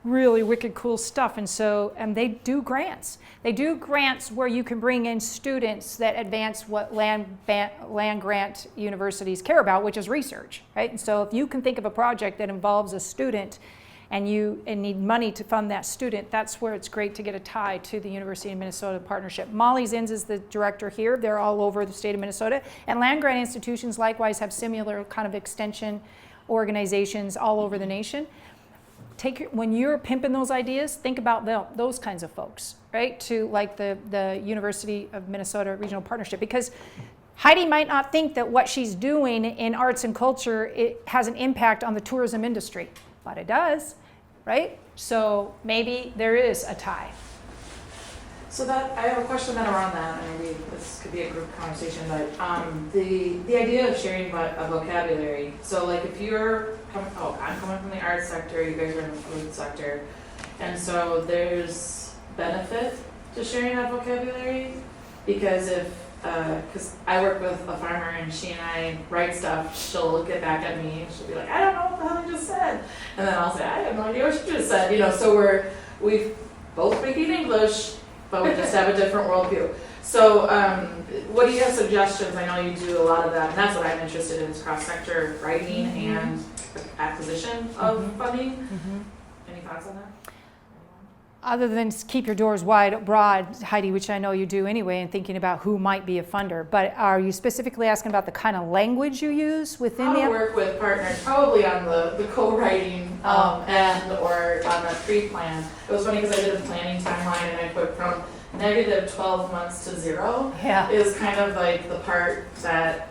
[SPEAKER 1] really wicked cool stuff. And they do grants. They do grants where you can bring in students that advance what land grant universities care about, which is research, right? And so if you can think of a project that involves a student and need money to fund that student, that's where it's great to get a tie to the University of Minnesota partnership. Molly Zins is the director here. They're all over the state of Minnesota. And land grant institutions likewise have similar kind of extension organizations all over the nation. When you're pimping those ideas, think about those kinds of folks, right? To like the University of Minnesota Regional Partnership, because Heidi might not think that what she's doing in arts and culture, it has an impact on the tourism industry, but it does, right? So maybe there is a tie.
[SPEAKER 3] So that, I have a question then around that, and maybe this could be a group conversation, but the idea of sharing a vocabulary, so like if you're, I'm coming from the arts sector, you guys are in the food sector, and so there's benefit to sharing that vocabulary, because because I work with a farmer and she and I write stuff, she'll get back at me and she'll be like, I don't know what the hell you just said. And then I'll say, I have no idea what you just said. So we both speaking English, but we just have a different worldview. So what do you have suggestions? I know you do a lot of that, and that's what I'm interested in, is cross-sector writing and acquisition of funding. Any thoughts on that?
[SPEAKER 1] Other than keep your doors wide, broad, Heidi, which I know you do anyway, and thinking about who might be a funder. But are you specifically asking about the kind of language you use within
[SPEAKER 3] How
[SPEAKER 1] the
[SPEAKER 3] to work with partners, probably on the co-writing end or on the pre-plan. It was funny because I did a planning timeline and I put from negative 12 months to 0
[SPEAKER 1] Yeah.
[SPEAKER 3] is kind of like the part that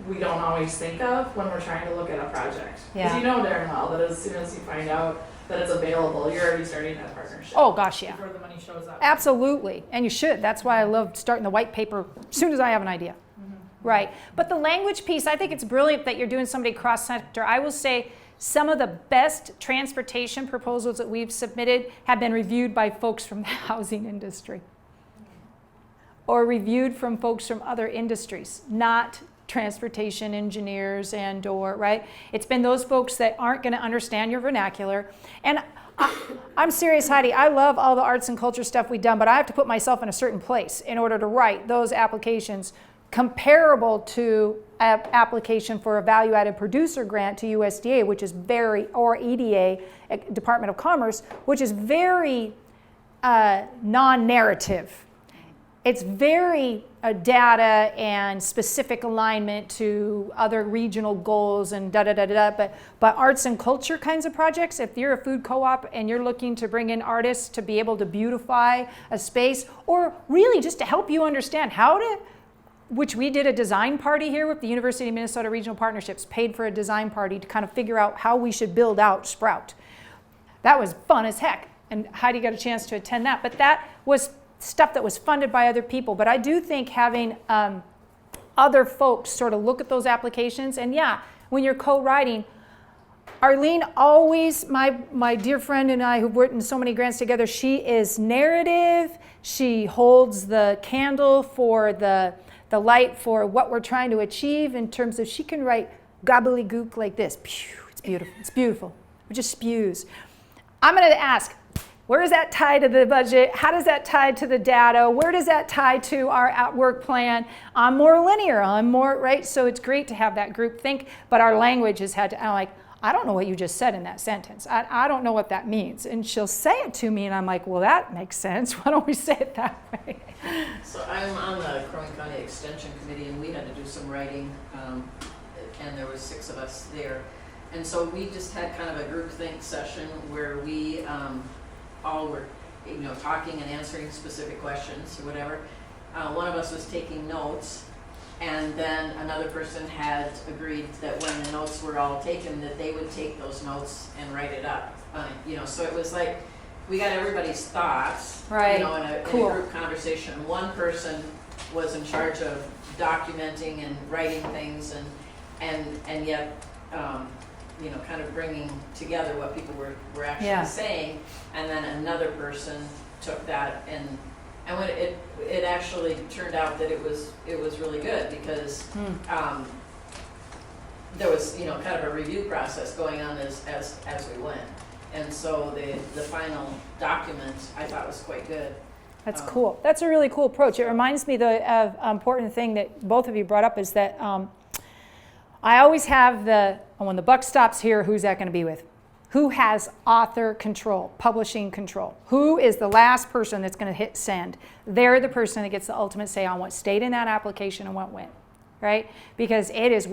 [SPEAKER 3] we don't always think of when we're trying to look at a project. Because
[SPEAKER 1] Yeah.
[SPEAKER 3] you know darn well that as soon as you find out that it's available, you're already starting that partnership.
[SPEAKER 1] Oh, gosh, yeah.
[SPEAKER 3] Before the money shows up.
[SPEAKER 1] Absolutely, and you should. That's why I love starting the white paper as soon as I have an idea. Right, but the language piece, I think it's brilliant that you're doing somebody cross-sector. I will say some of the best transportation proposals that we've submitted have been reviewed by folks from the housing industry or reviewed from folks from other industries, not transportation engineers and or, right? It's been those folks that aren't going to understand your vernacular. And I'm serious, Heidi, I love all the arts and culture stuff we've done, but I have to put myself in a certain place in order to write those applications comparable to an application for a value-added producer grant to USDA, which is very, or EDA, Department of Commerce, which is very non-narrative. It's very data and specific alignment to other regional goals and da-da-da-da-da. But arts and culture kinds of projects, if you're a food co-op and you're looking to bring in artists to be able to beautify a space, or really just to help you understand how to, which we did a design party here with the University of Minnesota Regional Partnerships, paid for a design party to kind of figure out how we should build out Sprout. That was fun as heck, and Heidi got a chance to attend that. But that was stuff that was funded by other people. But I do think having other folks sort of look at those applications, and yeah, when you're co-writing, Arlene always, my dear friend and I who've written so many grants together, she is narrative, she holds the candle for the light for what we're trying to achieve in terms of, she can write gobbledygook like this. It's beautiful, it's beautiful. It just spews. I'm gonna ask, where does that tie to the budget? How does that tie to the data? Where does that tie to our work plan? I'm more linear, I'm more, right? So it's great to have that group think, but our language has had to, I'm like, I don't know what you just said in that sentence. I don't know what that means. And she'll say it to me and I'm like, well, that makes sense. Why don't we say it that way?
[SPEAKER 7] So I'm on the Crow Wing County Extension Committee, and we had to do some writing, and there was 6 of us there. And so we just had kind of a groupthink session where we all were, talking and answering specific questions or whatever. One of us was taking notes, and then another person had agreed that when the notes were all taken, that they would take those notes and write it up. So it was like we got everybody's thoughts,
[SPEAKER 1] Right.
[SPEAKER 7] in a group conversation. One person was in charge of documenting and writing things, and yet, kind of bringing together what people were actually saying, and then another person took that and when it actually turned out that it was really good because there was kind of a review process going on as we went, and so the final document I thought was quite good.
[SPEAKER 1] That's cool. That's a really cool approach. It reminds me the important thing that both of you brought up is that I always have when the buck stops here, who's that going to be with? Who has author control, publishing control? Who is the last person that's going to hit send? They're the person that gets the ultimate say on what stayed in that application and what went, right? Because it is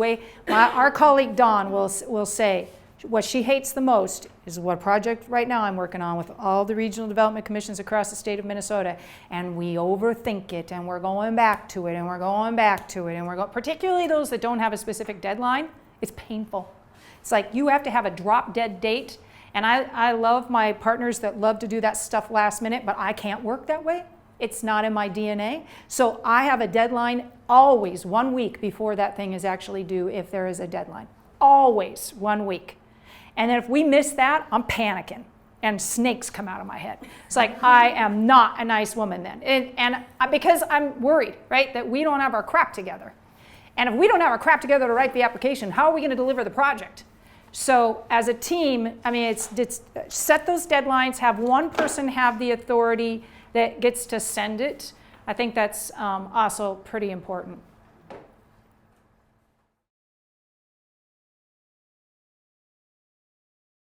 [SPEAKER 1] our colleague Dawn will say, What she hates the most is what project right now I'm working on with all the regional development commissions across the state of Minnesota, and we overthink it, and we're going back to it, and we're going back to it, and we're going, particularly those that don't have a specific deadline. It's painful. It's like you have to have a drop dead date, and I love my partners that love to do that stuff last minute, but I can't work that way. It's not in my DNA. So I have a deadline always 1 week before that thing is actually due, if there is a deadline. Always 1 week. And then if we miss that, I'm panicking and snakes come out of my head. It's like, I am not a nice woman then. And because I'm worried, right, that we don't have our crap together. And if we don't have our crap together to write the application, how are we going to deliver the project? So as a team, I mean, it's set those deadlines, have one person have the authority that gets to send it. I think that's also pretty important.